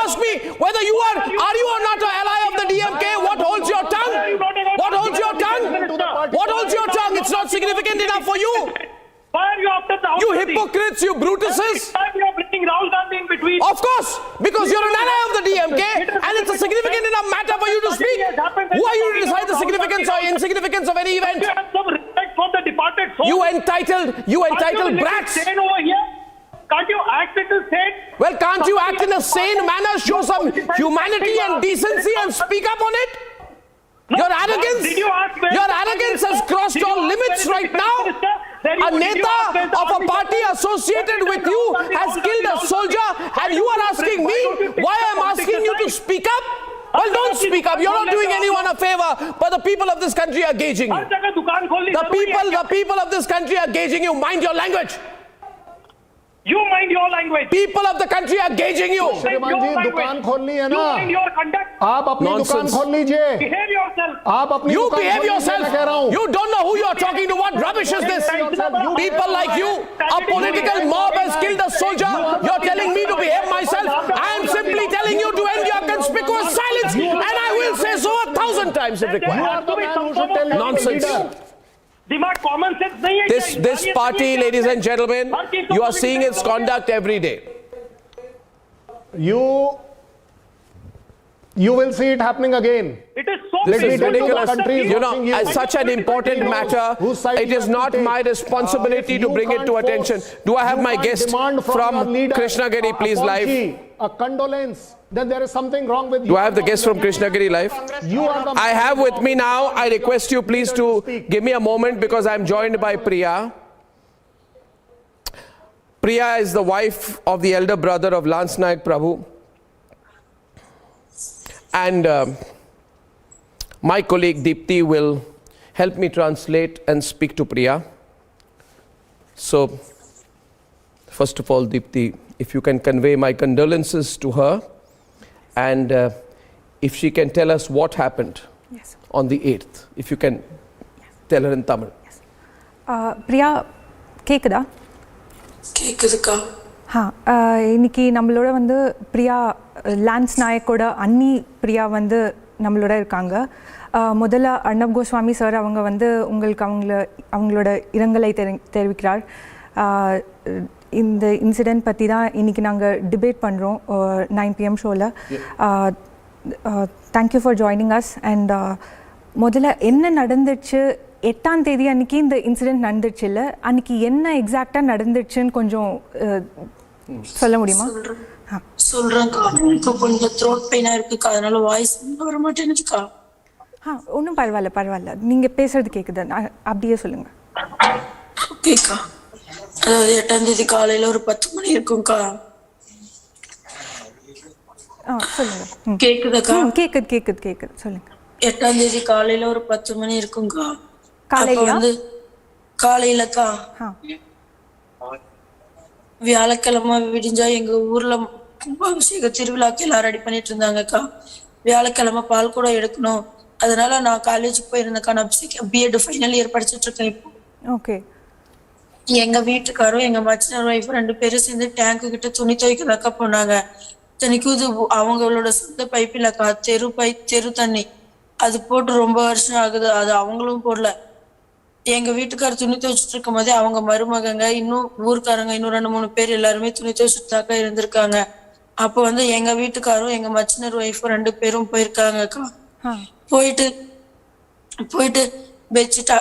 ask me whether you are you or not an ally of the DMK? What holds your tongue? What holds your tongue? What holds your tongue? It's not significant enough for you. Why are you after the You hypocrites, you Brutuses. You are bringing Rahul Gandhi in between. Of course, because you're an ally of the DMK and it's a significant enough matter for you to speak. Who are you to decide the significance or insignificance of any event? You have some respect for the departed soul. You entitled brats. Over here? Can't you act in the sane? Well, can't you act in a sane manner, show some humanity and decency and speak up on it? Your arrogance has crossed all limits right now. A Neta of a party associated with you has killed a soldier and you are asking me why I am asking you to speak up? Well, don't speak up. You're not doing anyone a favor, but the people of this country are gauging you. The people of this country are gauging you. Mind your language. You mind your language. People of the country are gauging you. श्रीमान जी दुकान खोलनी है ना. Mind your conduct. आप अपनी दुकान खोल लीजिए. Behave yourself. आप अपनी You दुकान behave खोल लीजिए, yourself. मैं कह रहा हूँ. You don't know who you are talking to. What rubbish is this? People like you, a political mob has killed a soldier. You're telling me to behave myself. I am simply telling you to end your conspicuous silence, and I will say so 1,000 times if required. Nonsense. This party, ladies and gentlemen, you are seeing its conduct every day. You will see it happening again. It is so This is ridiculous. You know, you. as such an important matter, it is not my responsibility to bring it to attention. Do I have my guest from Krishnagiri, please, live? A condolence. Then there is something wrong with you. Do I have the guest from Krishnagiri live? I have with me now, I request you please to give me a moment because I am joined by Priya. Priya is the wife of the elder brother of Lance Nayak Prabhu. And my colleague Deepthi will help me translate and speak to Priya. So, first of all, Deepthi, if you can convey my condolences to her. And if she can tell us what happened on the 8th, if you can tell her in Tamil. Yes. Priya, கேக்குதா? கேக்குதுக்கா. இன்னைக்கு நம்மளோட வந்து Priya lance நாயக்கோட அண்ணி பிரியா வந்து நம்மளோட இருக்காங்க. முதல்ல அர்ணப் கோஸ்வாமி சார் அவங்க வந்து உங்களுக்கு அவங்களோட இரங்கலை தெரிவிக்கிறார். இந்த இன்சிடென்ட் பற்றி தான் இன்றைக்கி நாங்கள் டிபேட் பண்ணுறோம் 9 PM ஷோவில். Thank you for joining us. And முதல்ல என்ன நடந்துச்சு 8ஆம் தேதி அன்றைக்கி இந்த இன்சிடென்ட் நடந்துச்சு இல்லை, அன்றைக்கி என்ன எக்ஸாக்டாக நடந்துச்சுன்னு கொஞ்சம் சொல்ல முடியுமா? சொல்கிறேன்க்கா. எனக்கு கொஞ்சம் த்ரோட் பெயினாக இருக்குக்கா, அதனால வாய்ஸ் வர மாட்டேனுச்சுக்கா. ஒன்றும் பரவாயில்ல, நீங்கள் பேசுகிறது கேட்குது, அப்படியே சொல்லுங்கள். ஓகேக்கா. அதாவது 8ஆம் தேதி காலையில ஒரு 10 மணி இருக்கும்க்கா. சொல்லுங்க. கேக்குதுக்கா? கேக்குது சொல்லுங்க. 8ஆம் தேதி காலையில ஒரு 10 மணி இருக்கும்க்கா. காலையில வந்து காலையிலக்கா வியாழக்கிழமை விடிஞ்சா எங்க ஊர்ல கும்பாபிஷேக திருவிழாக்கு எல்லாம் ரெடி பண்ணிட்டு இருந்தாங்கக்கா. வியாழக்கிழமை பால் கூட எடுக்கணும், அதனால நான் காலேஜுக்கு போயிருந்தேக்கா. நான் B.Ed ஃபைனல் இயர் படிச்சுட்டு இருக்கேன் இப்போ. ஓகே. எங்க வீட்டுக்காரும் எங்க மச்சினர் ஒய்ஃப் 2 பேரும் சேர்ந்து டேங்கு கிட்ட துணி துவைக்கிறதாக்கா போனாங்க. தனிக்கும் இது அவங்களோட சொந்த பைப் இல்லக்கா, தெரு தண்ணி. அது போட்டு ரொம்ப வருஷம் ஆகுது, அது அவங்களும் போடல. எங்க வீட்டுக்காரர் துணி துவைச்சிட்டு இருக்கும் போதே அவங்க மருமகங்க இன்னும் ஊருக்காரங்க இன்னும் 2-3 பேர் எல்லாருமே துணி துவைச்சிட்டாக்கா இருந்திருக்காங்க. அப்ப வந்து எங்க வீட்டுக்காரும் எங்க மச்சினர் ஒய்ஃப் 2 பேரும் போயிருக்காங்கக்கா. போயிட்டு பெட்ஷீட்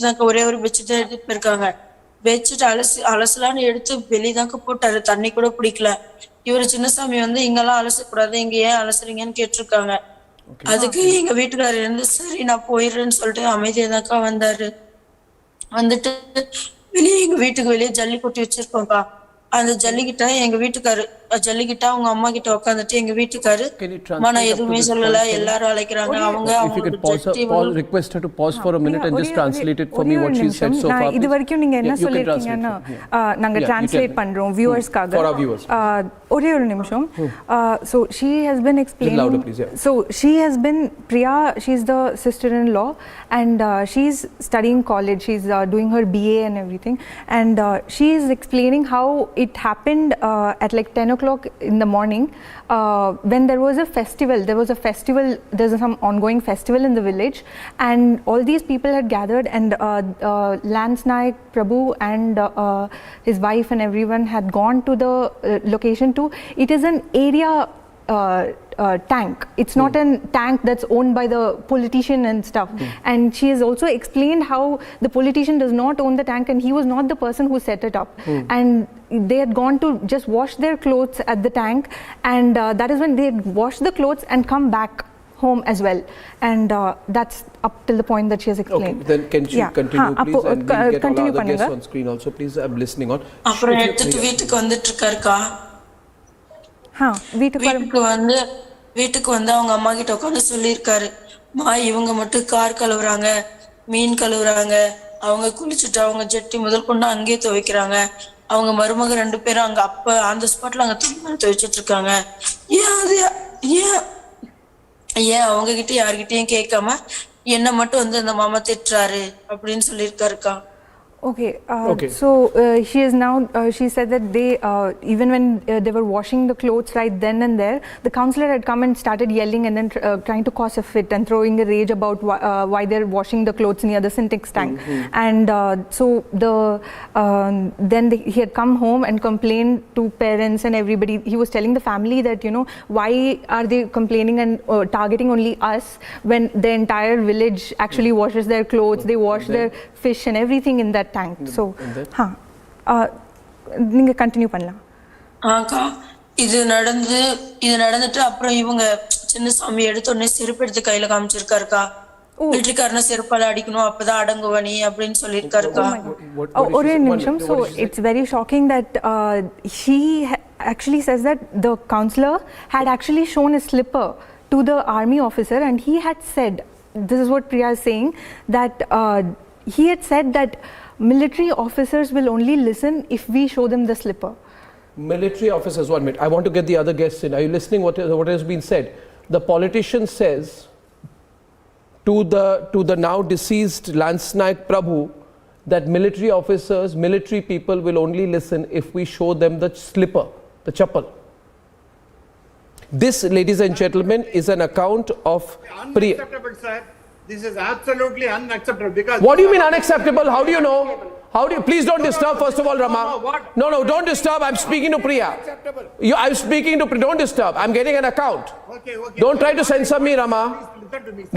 தாக்கா, ஒரே ஒரு பெட்ஷீட் தான் எடுத்துட்டு போயிருக்காங்க. வச்சுட்டு அலசலான்னு எடுத்து வெளியதாக்க போட்டாரு, தண்ணி கூட பிடிக்கல. இவரு சின்னசாமி வந்து இங்கெல்லாம் அலசக்கூடாது, இங்க ஏன் அலசுறீங்கன்னு கேட்டிருக்காங்க. அதுக்கு எங்க வீட்டுக்காரர் இருந்து சரி நான் போயிடுறேன்னு சொல்லிட்டு அமைதியாதாக்கா வந்தாரு. வந்துட்டு வெளியே எங்க வீட்டுக்கு வெளியே ஜல்லி கொட்டி வச்சிருக்கோம்க்கா. அந்த ஜல்லிக்கிட்ட எங்க வீட்டுக்காரு ஜல்லிக்கிட்ட அவங்க அம்மா கிட்ட உட்காந்துட்டு எங்க வீட்டுக்காரு நான் எதுவுமே சொல்லல, எல்லாரும் அழைக்கிறாங்க. அவங்க request her to pause for a minute and just translate it for me what she said so far. இது வரைக்கும் நீங்க என்ன சொல்லிருக்கீங்கன்னு நாங்க டிரான்ஸ்லேட் பண்றோம் வியூவர்ஸ்க்காக. For our viewers. ஒரே ஒரு நிமிஷம். So she has been explaining. Louder, please, yeah. So she has been Priya. She's the sister-in-law, and she's studying college. She's doing her BA and everything, and she is explaining how it happened at like 10 o'clock in the morning when there was a festival. There's some ongoing festival in the village, and all these people had gathered, and Lance Naik Prabhu and his wife and everyone had gone to the location to. It is an area tank. It's not a tank that's owned by the politician and stuff. And she has also explained how the politician does not own the tank, and he was not the person who set it up. And they had gone to just wash their clothes at the tank, and that is when they had washed the clothes and come back home as well. And that's up till the point that she has explained. Okay, then can she continue please, and we'll get all other guests on screen also, please. I'm listening on. அப்புறம் எடுத்துட்டு வீட்டுக்கு வந்துட்டு இருக்காருக்கா. வீட்டுக்கு வந்து அவங்க அம்மா கிட்ட உட்காந்து சொல்லியிருக்காரு, மா இவங்க மட்டும் கார் கழுவுறாங்க, மீன் கழுவுறாங்க, அவங்க குளிச்சுட்டு அவங்க ஜெட்டி முதல் கொண்டு அங்கேயே துவைக்கிறாங்க, அவங்க மருமக 2 பேரும் அங்க அப்ப அந்த ஸ்பாட்ல அங்க துவைச்சிட்டு இருக்காங்க. ஏன் அவங்க கிட்ட யார்கிட்டயும் கேட்காம என்ன மட்டும் வந்து அந்த மாமா திட்டுறாரு அப்படின்னு சொல்லியிருக்காருக்கா. Okay, so she is now, she said that they, even when they were washing the clothes right then and there, the councillor had come and started yelling and then trying to cause a fit and throwing a rage about why they're washing the clothes near the syntax tank. And so then he had come home and complained to parents and everybody. He was telling the family that, you know, why are they complaining and targeting only us when the entire village actually washes their clothes, they wash their fish and everything in that tank. So நீங்க continue பண்ணலாம். இது நடந்துட்டு அப்புறம் இவங்க சின்னசாமி எடுத்த உடனே செருப்பு எடுத்து கையில காமிச்சிருக்காருக்கா. மிலிட்டரிக்காரன செருப்பால அடிக்கணும் அப்பதான் அடங்குவனி அப்படின்னு சொல்லியிருக்காருக்கா. ஒரே நிமிஷம். So it's very shocking that he actually says that the councillor had actually shown a slipper to the army officer, and he had said, this is what Priya is saying, that he had said that military officers will only listen if we show them the slipper. Military officers, 1 minute. I want to get the other guests in. Are you listening what has been said? The politician says to the now deceased Lance Naik Prabhu that military officers, military people will only listen if we show them the slipper, the chappal. This, ladies and gentlemen, is an account of Priya. Unacceptable, sir. This is absolutely unacceptable because. What do you mean unacceptable? How do you know? How do you? Please don't disturb. First of all, Rama. No, don't disturb. I'm speaking to Priya. I'm speaking to Priya. Don't disturb. I'm getting an account. Okay. Don't try to censor me, Rama.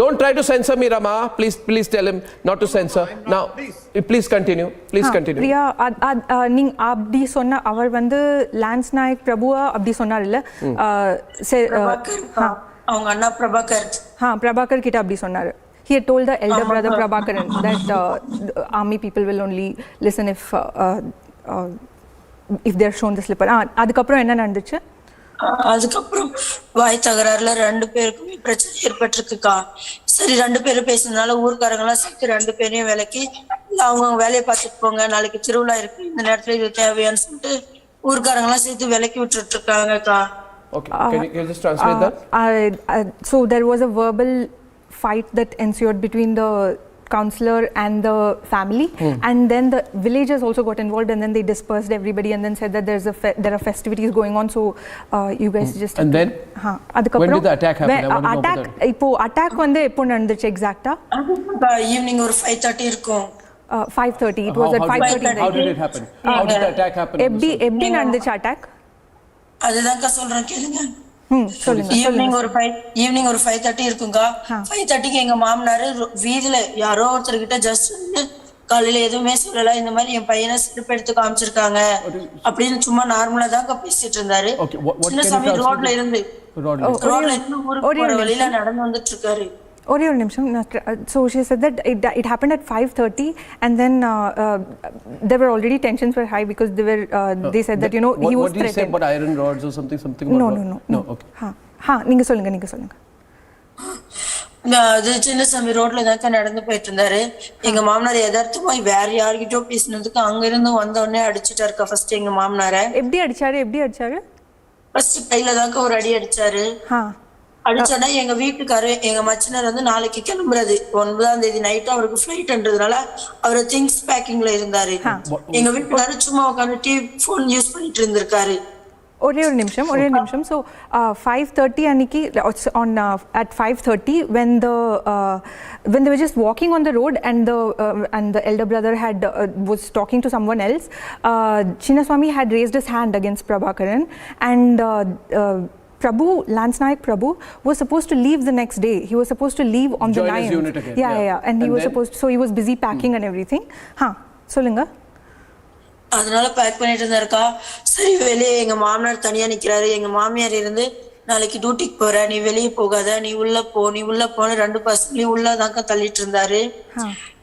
Don't try to censor me, Rama. Please tell him not to censor. Now, please continue. Please continue. Priya, நீங்க அப்படி சொன்ன அவர் வந்து lance Naik பிரபுவா அப்படி சொன்னார் இல்ல, அவங்க அண்ணா பிரபாகர் கிட்ட அப்படி சொன்னாரு. He had told the elder brother Prabhakaran that army people will only listen if they're shown the slipper. அதுக்கப்புறம் என்ன நடந்துச்சு? அதுக்கப்புறம் வாய் தகராறுல 2 பேருக்குமே பிரச்சனை ஏற்பட்டிருக்குக்கா. சரி 2 பேரும் பேசினால ஊர்க்காரங்க எல்லாம் சேர்த்து 2 பேரையும் விலைக்கு அவங்க வேலையை பார்த்துட்டு போங்க, நாளைக்கு திருவிழா இருக்கு, இந்த நேரத்துல இது தேவையான்னு சொல்லிட்டு ஊர்க்காரங்க எல்லாம் சேர்த்து விலைக்கு விட்டுட்டு இருக்காங்கக்கா. Okay, can you just translate that? So there was a verbal fight that ensued between the councillor and the family, and then the villagers also got involved, and then they dispersed everybody and then said that there are festivities going on, so you guys just. And then when did the attack happen? இப்போ attack வந்து எப்போ நடந்துச்சு எக்ஸாக்ட்டா? Evening ஒரு 5:30 இருக்கும். 5:30. It was at 5:30. How did it happen? How did the attack happen? எப்படி நடந்துச்சு attack? அதுதான்க்கா சொல்றேன் கேளுங்க. ஈவினிங் ஒரு 5:30 இருக்குங்க. 5:30க்கு எங்க மாமனாரு வீதியில யாரோ ஒருத்தர் கிட்ட ஜஸ்ட் காலையில எதுவுமே சொல்லல. இந்த மாதிரி என் பையனை ஸ்லிப் எடுத்து காமிச்சிருக்காங்க அப்படின்னு சும்மா நார்மலா தாங்க பேசிட்டு இருந்தாரு. சின்னசாமி ரோட்ல இருந்து ஊருக்கு போற வழியில நடந்து வந்துட்டு இருக்காரு. ஒரே ஒரு நிமிஷம். So she said that it happened at 5:30 and then there were already tensions were high because they said that he was threatened. What did you say about iron rods or something No. Okay. நீங்க சொல்லுங்க. அது சின்னசாமி ரோட்ல தாக்க நடந்து போயிட்டு இருந்தாரு. எங்க மாமனார் யதார்த்தமா வேற யார்கிட்டயோ பேசினதுக்கு அங்க இருந்து வந்த உடனே அடிச்சுட்டாருக்கா. ஃபர்ஸ்ட் எங்க மாமனார எப்படி அடிச்சாரு? ஃபர்ஸ்ட் கையில தாக்க ஒரு அடி அடிச்சாரு. அடிச்சோன்னா எங்க வீட்டுக்காரு எங்க மச்சினர் வந்து நாளைக்கு கிளம்புறது 9ஆம் தேதி நைட் அவருக்கு ஃபிளைட்ன்றதுனால அவர் திங்ஸ் பேக்கிங்ல இருந்தாரு. எங்க வீட்டுக்காரு சும்மா உட்காந்து டிவி போன் யூஸ் பண்ணிட்டு இருந்திருக்காரு. ஒரே ஒரு நிமிஷம். So 5:30 அன்னைக்கு at 5:30 when they were just walking on the road and the elder brother was talking to someone else, Chinnaswamy had raised his hand against Prabhakaran and Lance Nayak Prabhu was supposed to leave the next day. He was supposed to leave on the 9th. Join his unit again. Yeah. And he was supposed, so he was busy packing and everything. சொல்லுங்க. அதனால back பண்ணிட்டு இருந்தாருக்கா. சரி வெளியே எங்க மாமனார் தனியா நிக்கிறாரு. எங்க மாமியார் இருந்து நாளைக்கு டியூட்டிக்கு போற, நீ வெளியே போகாத, நீ உள்ள போன்னு 2 பசங்களையும் உள்ளதாக்கா தள்ளிட்டு இருந்தாரு.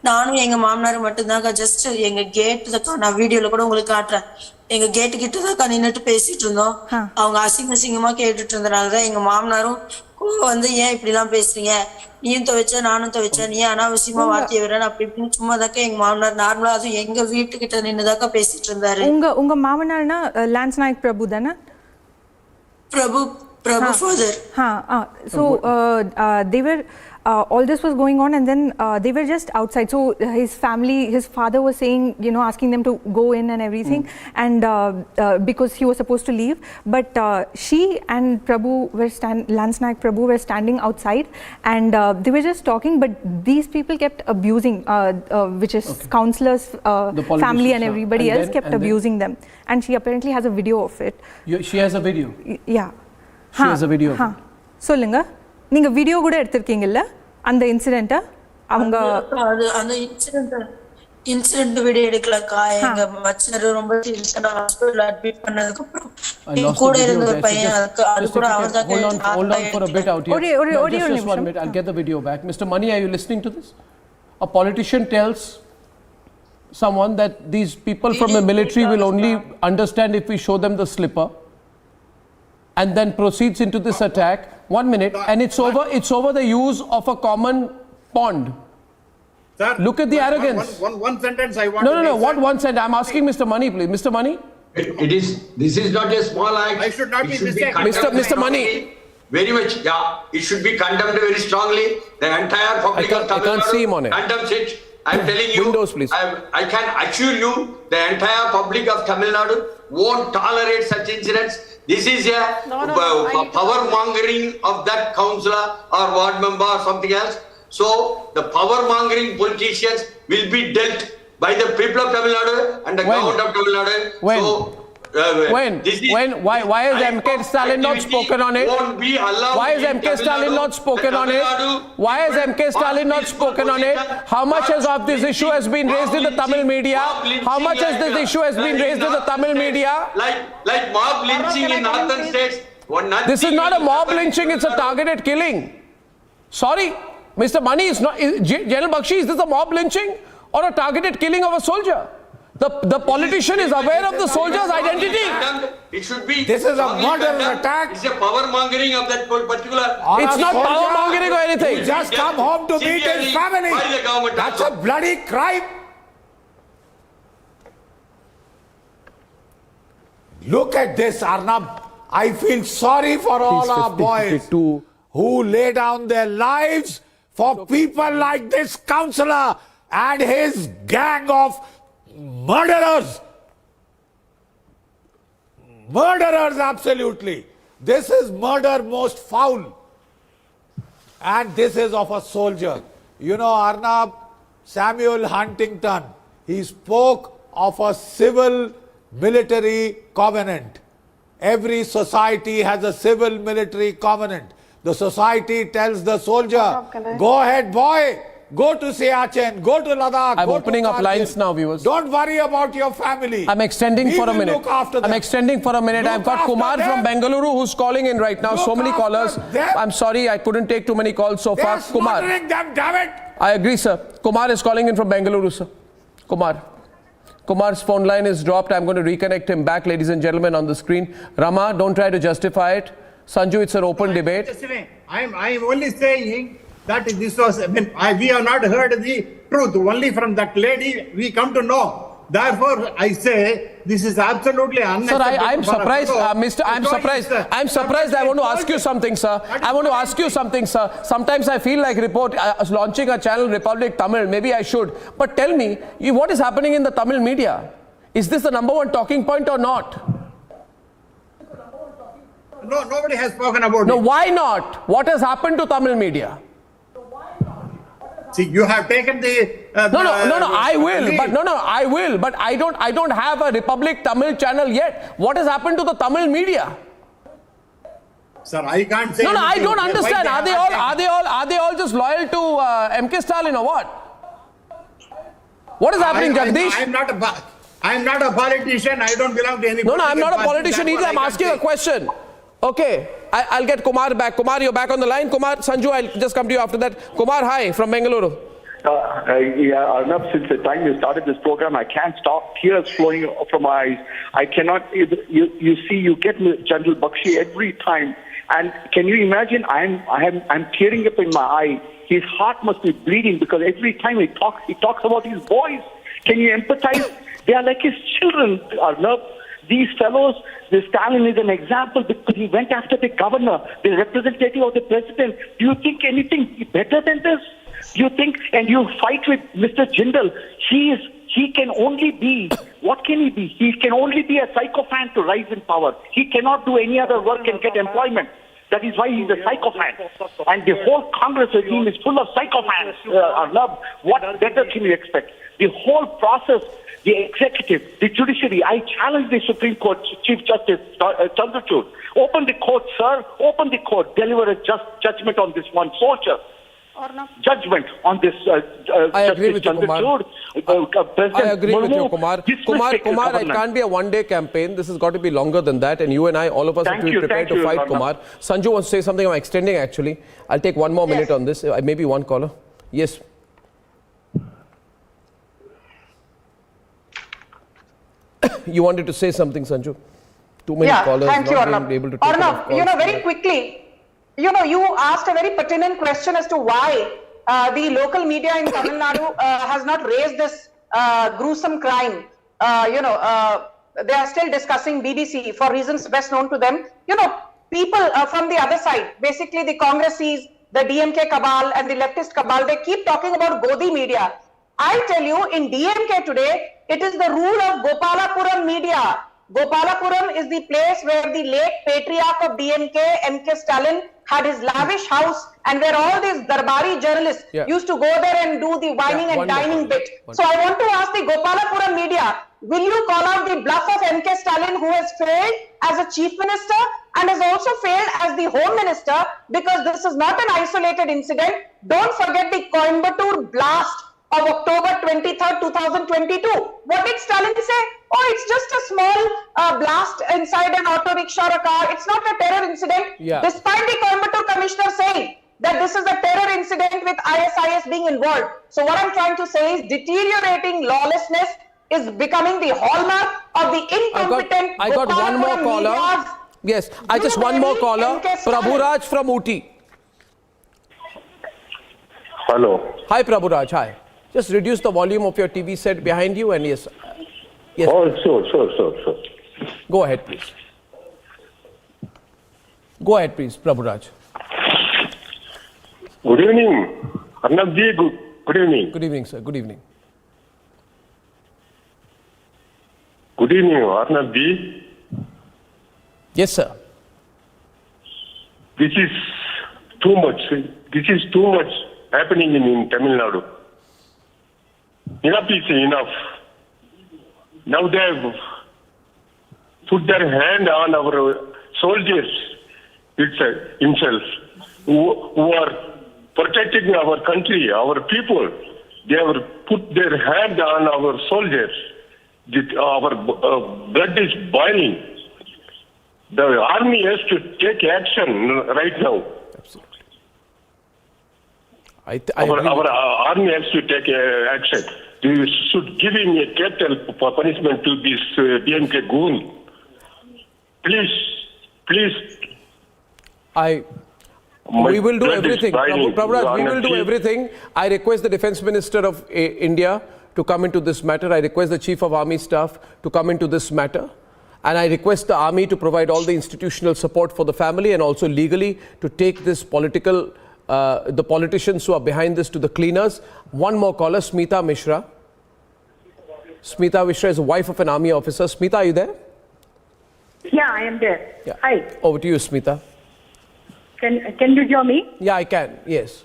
நானும் எங்க மாமனார் மட்டும்தாக்கா ஜஸ்ட் எங்க கேட் தாக்கா, நான் வீடியோல கூட உங்களுக்கு காட்டுறேன், எங்க கேட்டு கிட்ட தாக்கா நின்னுட்டு பேசிட்டு இருந்தோம். அவங்க அசிங்கமா கேட்டுட்டு இருந்தனாலதான் எங்க மாமனாரும் வந்து ஏன் இப்படி எல்லாம் பேசுறீங்க, நீயும் துவைச்ச நானும் துவைச்ச, நீ அனாவசியமா வார்த்தையை விட அப்படி இப்படின்னு சும்மா தாக்கா எங்க மாமனார் நார்மலா அதுவும் எங்க வீட்டுக்கிட்ட நின்னுதாக்கா பேசிட்டு இருந்தாரு. உங்க மாமனார்னா லான்ஸ் நாயக் பிரபு தானே? Prabhu father. So they were all this was going on and then they were just outside. So his father was saying, asking them to go in and everything, and because he was supposed to leave, but she and Prabhu Lance Nayak Prabhu were standing outside and they were just talking, but these people kept abusing, which is councillors, family and everybody else kept abusing them, and she apparently has a video of it. She has a video? Yeah. She has a video of it. சொல்லுங்க. நீங்க video கூட எடுத்துக்கிங்கல்ல அந்த incident? அவங்க அந்த incident video எடுக்கலக்கா. எங்க மச்சனர் ரொம்ப சீரியஸா ஹாஸ்பிடல்ல அட்மிட் பண்ணதுக்கு அப்புறம் கூட இருந்த ஒரு பையன் அது கூட அவர்தான். Hold on for a bit out here. Just 1 minute, I'll get the video back. Mr. Mani, are you listening to this? A politician tells someone that these people from the military will only understand if we show them the slipper, and then proceeds into this attack. 1 minute, and it's over the use of a common pond. Sir, look at the arrogance. One sentence I want. No. What one sentence? I'm asking Mr. Mani, please. Mr. Mani. This is not a small act. I should not be Mr. Mani. Very much, yeah. It should be condemned very strongly. The entire public of Tamil Nadu condemns it. I'm telling you. Windows, please. I can assure you, the entire public of Tamil Nadu won't tolerate such incidents. This is a power mongering of that councillor or ward member or something else. So the power mongering politicians will be dealt by the people of Tamil Nadu and the government of Tamil Nadu. When? So, Why has MK Stalin not spoken on it? Why has MK Stalin not spoken on it? Why has MK Stalin not spoken on it? How much of this issue has been raised in the Tamil media? How much has this issue has been raised in the Tamil media? Like mob lynching in northern states. This is not a mob lynching, it's a targeted killing. Sorry, Mr. Mani, General Bakshi, is this a mob lynching or a targeted killing of a soldier? The politician is aware of the soldier's identity. It should be. This is a murder attack. It's a power mongering of that particular. It's not power mongering or anything. He just come home to meet his family. That's a bloody crime. Look at this, Arnab. I feel sorry for all our boys who lay down their lives for people like this councillor and his gang of murderers. Murderers, absolutely. This is murder most foul. And this is of a soldier. Arnab, Samuel Huntington, he spoke of a civil military covenant. Every society has a civil military covenant. The society tells the soldier, go ahead boy, Go to Siachen, go to Ladakh. I'm go opening to up Kargil. lines now, viewers. Don't worry about your family. I'm extending We for a will minute. look after them. I'm extending for a minute. Look I've got after Kumar them. from Bengaluru who's calling in right now. Look So many after callers. them. I'm sorry, I couldn't take too many calls so far. They're Kumar. slaughtering them, damn it. I agree, sir. Kumar is calling in from Bengaluru, sir. Kumar. Kumar's phone line is dropped. I'm going to reconnect him back, ladies and gentlemen, on the screen. Rama, don't try to justify it. Sanju, it's an open debate. I'm only saying that this was, we have not heard the truth. Only from that lady we come to know. Therefore, I say this is absolutely unacceptable. Sir, I'm surprised, I'm surprised. I want to ask you something, sir. Sometimes I feel like launching a channel, Republic Tamil. Maybe I should. But tell me, what is happening in the Tamil media? Is this the number one talking point or not? No, nobody has spoken about it. No, why not? What has happened to Tamil media? See, you have taken the... I will. But I don't have a Republic Tamil channel yet. What has happened to the Tamil media? Sir, I can't say... I don't understand. Are they all just loyal to MK Stalin or what? What is happening, Jagdish? I'm not a politician. I don't belong to any... No, I'm not a politician either. I'm asking a question. Okay, I'll get Kumar back. Kumar, you're back on the line. Kumar, Sanju, I'll just come to you after that. Kumar, hi, from Bengaluru. Arnab, since the time you started this program, I can't stop tears flowing from my eyes. I cannot, you see, you get General Bakshi every time. And can you imagine, I'm tearing up in my eye. His heart must be bleeding because every time he talks about his boys. Can you empathize? They are like his children, Arnab. These fellows, the Stalin is an example because he went after the governor, the representative of the president. Do you think anything better than this? Do you think, and you fight with Mr. Jindal, he can only be, what can he be? He can only be a sycophant to rise in power. He cannot do any other work and get employment. That is why he's a sycophant. And the whole Congress regime is full of sycophants. Arnab, what better can you expect? The whole process, the executive, the judiciary, I challenge the Supreme Court Chief Justice Chandrachud. Open the court, sir. Open the court. Deliver a just judgment on this one soldier. Judgment on this I agree with you, Kumar. I agree with you, Kumar. Kumar, it can't be a one-day campaign. This has got to be longer than that. And you and I, all of us, have to be prepared to fight, Kumar. Sanju wants to say something. I'm extending, actually. I'll take one more minute on this. Maybe one caller. Yes. You wanted to say something, Sanju? Too many callers. Thank you, Arnab. Arnab, very quickly, you asked a very pertinent question as to why the local media in Tamil Nadu has not raised this gruesome crime. They are still discussing BBC for reasons best known to them. People from the other side, basically the Congresses, the DMK cabal and the leftist cabal, they keep talking about Godi media. I tell you, in DMK today, it is the rule of Gopalapuram media. Gopalapuram is the place where the late patriarch of DMK, MK Stalin, had his lavish house and where all these Darbari journalists used to go there and do the whining and dining bit. So I want to ask the Gopalapuram media, will you call out the bluff of MK Stalin, who has failed as a chief minister and has also failed as the home minister, because this is not an isolated incident. Don't forget the Coimbatore blast of October 23rd, 2022. What did Stalin say? Oh, it's just a small blast inside an auto rickshaw or a car. It's not a terror incident. Despite the Coimbatore commissioner saying that this is a terror incident with ISIS being involved. So what I'm trying to say is deteriorating lawlessness is becoming the hallmark of the incompetent. I got one more caller. Yes, just one more caller. Prabhuraj from Ooty. Hello. Hi, Prabhuraj. Hi. Just reduce the volume of your TV set behind you and yes. Oh, sure. Go ahead, please. Go ahead, please, Prabhuraj. Good evening. Arnab ji, good evening. Good evening, sir. Good evening. Good evening, Arnab ji. Yes, sir. This is too much. This is too much happening in Tamil Nadu. Enough is enough. Now they have put their hand on our soldiers himself, who are protecting our country, our people. They have put their hand on our soldiers. Our blood is boiling. The army has to take action right now. Absolutely. Our army has to take action. We should give him a capital punishment to this DMK goon. Please. We will do everything. Prabhupada, we will do everything. I request the Defense Minister of India to come into this matter. I request the Chief of Army Staff to come into this matter. And I request the army to provide all the institutional support for the family and also legally to take this the politicians who are behind this to the cleaners. One more caller, Smita Mishra. Smita Mishra is the wife of an army officer. Smita, are you there? Yeah, I am there. Yeah. Hi. Over to you, Smita. Can you hear me? Yeah, I can. Yes.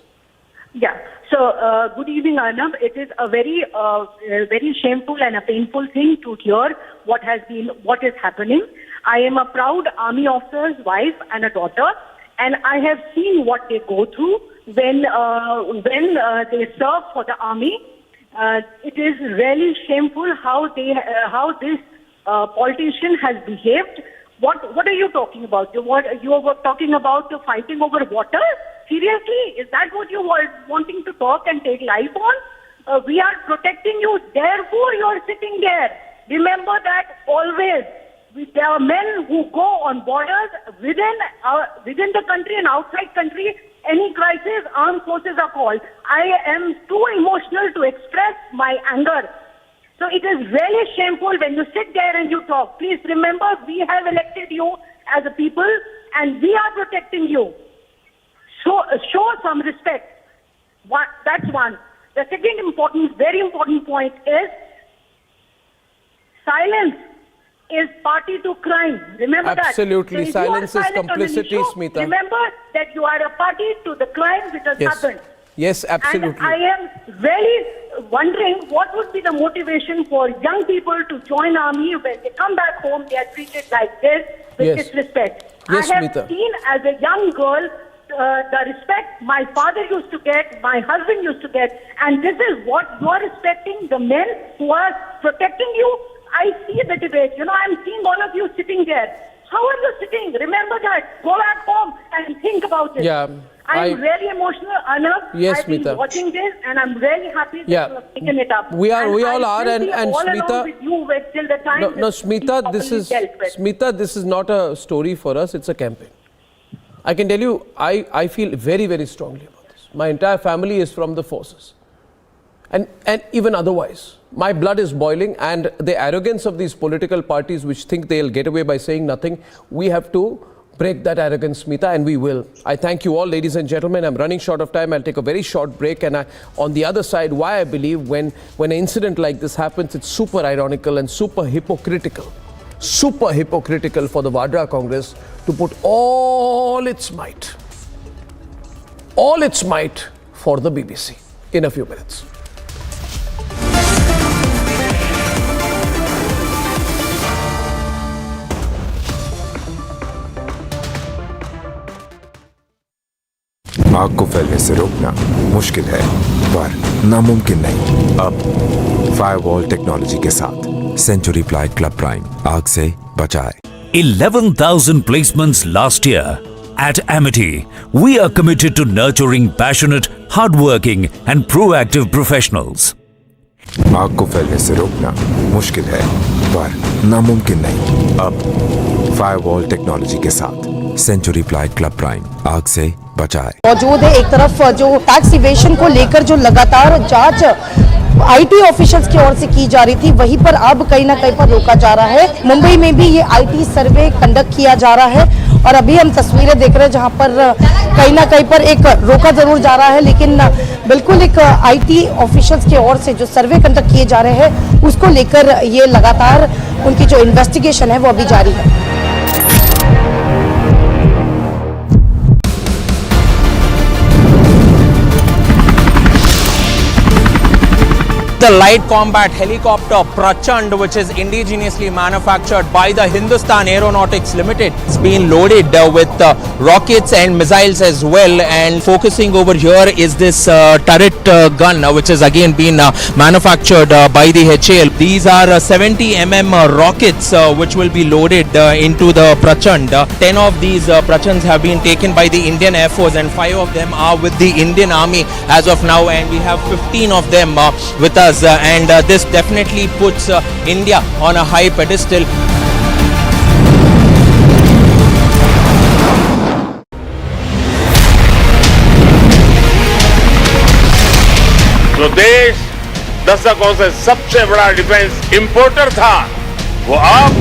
Yeah. So, good evening, Arnab. It is a very shameful and a painful thing to hear what is happening. I am a proud army officer's wife and a daughter, and I have seen what they go through when they serve for the army. It is really shameful how this politician has behaved. What are you talking about? You were talking about fighting over water? Seriously? Is that what you were wanting to talk and take life on? We are protecting you, therefore you are sitting there. Remember that always. There are men who go on borders within the country and outside country. Any crisis, armed forces are called. I am too emotional to express my anger. So it is really shameful when you sit there and you talk. Please remember, we have elected you as a people and we are protecting you. So show some respect. That's one. The second very important point is silence is party to crime. Remember that. Absolutely. So silence is complicity, Smita. Remember that you are a party to the crime which has happened. Yes, absolutely. And I am really wondering what would be the motivation for young people to join army. When they come back home, they are treated like this with disrespect. Yes, I have Smita. seen as a young girl the respect my father used to get, my husband used to get, and this is what you are respecting, the men who are protecting you. I see the debate. I'm seeing all of you sitting there. How are you sitting? Remember that. Go back home and think about it. Yeah. I'm really emotional, Arnab. Yes, I've been Smita. watching this and I'm really happy that you have taken it up. We all are, and Smita. With you till the time No, Smita, this is not a story for us. It's a campaign. I can tell you, I feel very, very strongly about this. My entire family is from the forces. And even otherwise, my blood is boiling, and the arrogance of these political parties which think they'll get away by saying nothing, we have to break that arrogance, Smita, and we will. I thank you all, ladies and gentlemen. I'm running short of time. I'll take a very short break. And on the other side, why I believe when an incident like this happens, it's super ironical and super hypocritical for the Vadra Congress to put all its might for the BBC. In a few minutes. आग को फैलने से रोकना मुश्किल है, पर नामुमकिन नहीं। अब फायरवॉल टेक्नोलॉजी के साथ सेंचुरी प्लाई क्लब प्राइम आग से बचाए। 11,000 placements last year. At Amity, we are committed to nurturing passionate, hardworking and proactive professionals. आग को फैलने से रोकना मुश्किल है, पर नामुमकिन नहीं। अब फायरवॉल टेक्नोलॉजी के साथ सेंचुरी प्लाई क्लब प्राइम आग से बचाए। मौजूद है एक तरफ जो टैक्स इवेशन को लेकर जो लगातार जांच आईटी ऑफिशियल्स की ओर से की जा रही थी, वहीं पर अब कहीं ना कहीं पर रोका जा रहा है। मुंबई में भी ये आईटी सर्वे कंडक्ट किया जा रहा है और अभी हम तस्वीरें देख रहे हैं जहां पर कहीं ना कहीं पर एक रोका जरूर जा रहा है, लेकिन बिल्कुल एक आईटी ऑफिशियल्स की ओर से जो सर्वे कंडक्ट किए जा रहे हैं उसको लेकर ये लगातार उनकी जो इन्वेस्टिगेशन है वो अभी जारी है। a light combat helicopter Prachand, which is indigenously manufactured by the Hindustan Aeronautics Limited. It's been loaded with rockets and missiles as well, and focusing over here is this turret gun, which has again been manufactured by the HAL. These are 70 mm rockets which will be loaded into the Prachand. 10 of these Prachands have been taken by the Indian Air Force, and 5 of them are with the Indian Army as of now, and we have 15 of them with us, and this definitely puts India on a high pedestal. जो देश दशकों से सबसे बड़ा defence importer था, वो अब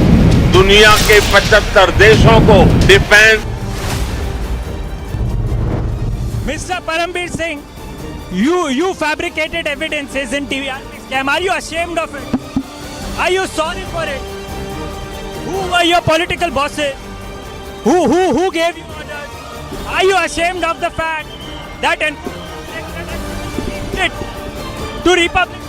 दुनिया के 75 देशों को defence. Mr. Parambir Singh, you fabricated evidences in TVRP scam. Are you ashamed of it? Are you sorry for it? Who were your political bosses? Who gave you orders? Are you ashamed of the fact that it to Republic?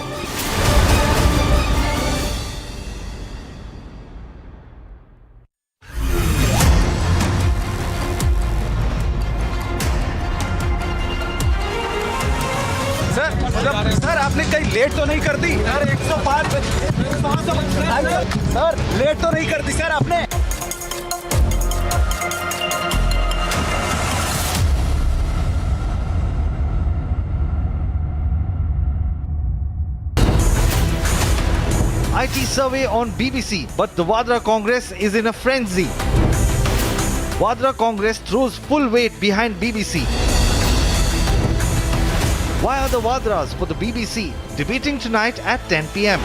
Sir आपने कहीं late तो नहीं कर दी? Sir 105 sir late तो नहीं कर दी sir आपने? IT survey on BBC, but the Vadra Congress is in a frenzy. Vadra Congress throws full weight behind BBC. Why are the Vadras for the BBC debating tonight at 10 p.m?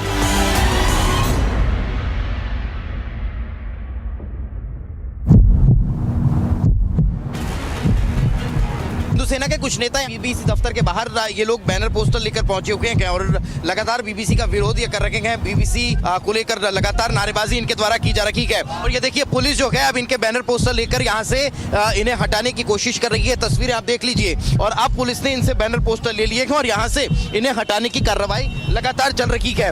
सेना के कुछ नेता BBC दफ्तर के बाहर ये लोग banner poster लेकर पहुंचे हुए हैं और लगातार बीबीसी का विरोध ये कर रखे हैं। बीबीसी को लेकर लगातार नारेबाजी इनके द्वारा की जा रही है, और ये देखिए पुलिस जो है अब इनके बैनर पोस्टर लेकर यहाँ से इन्हें हटाने की कोशिश कर रही है। तस्वीरें आप देख लीजिए, और अब पुलिस ने इनसे बैनर पोस्टर ले लिए हैं और यहाँ से इन्हें हटाने की कार्रवाई लगातार चल रही है।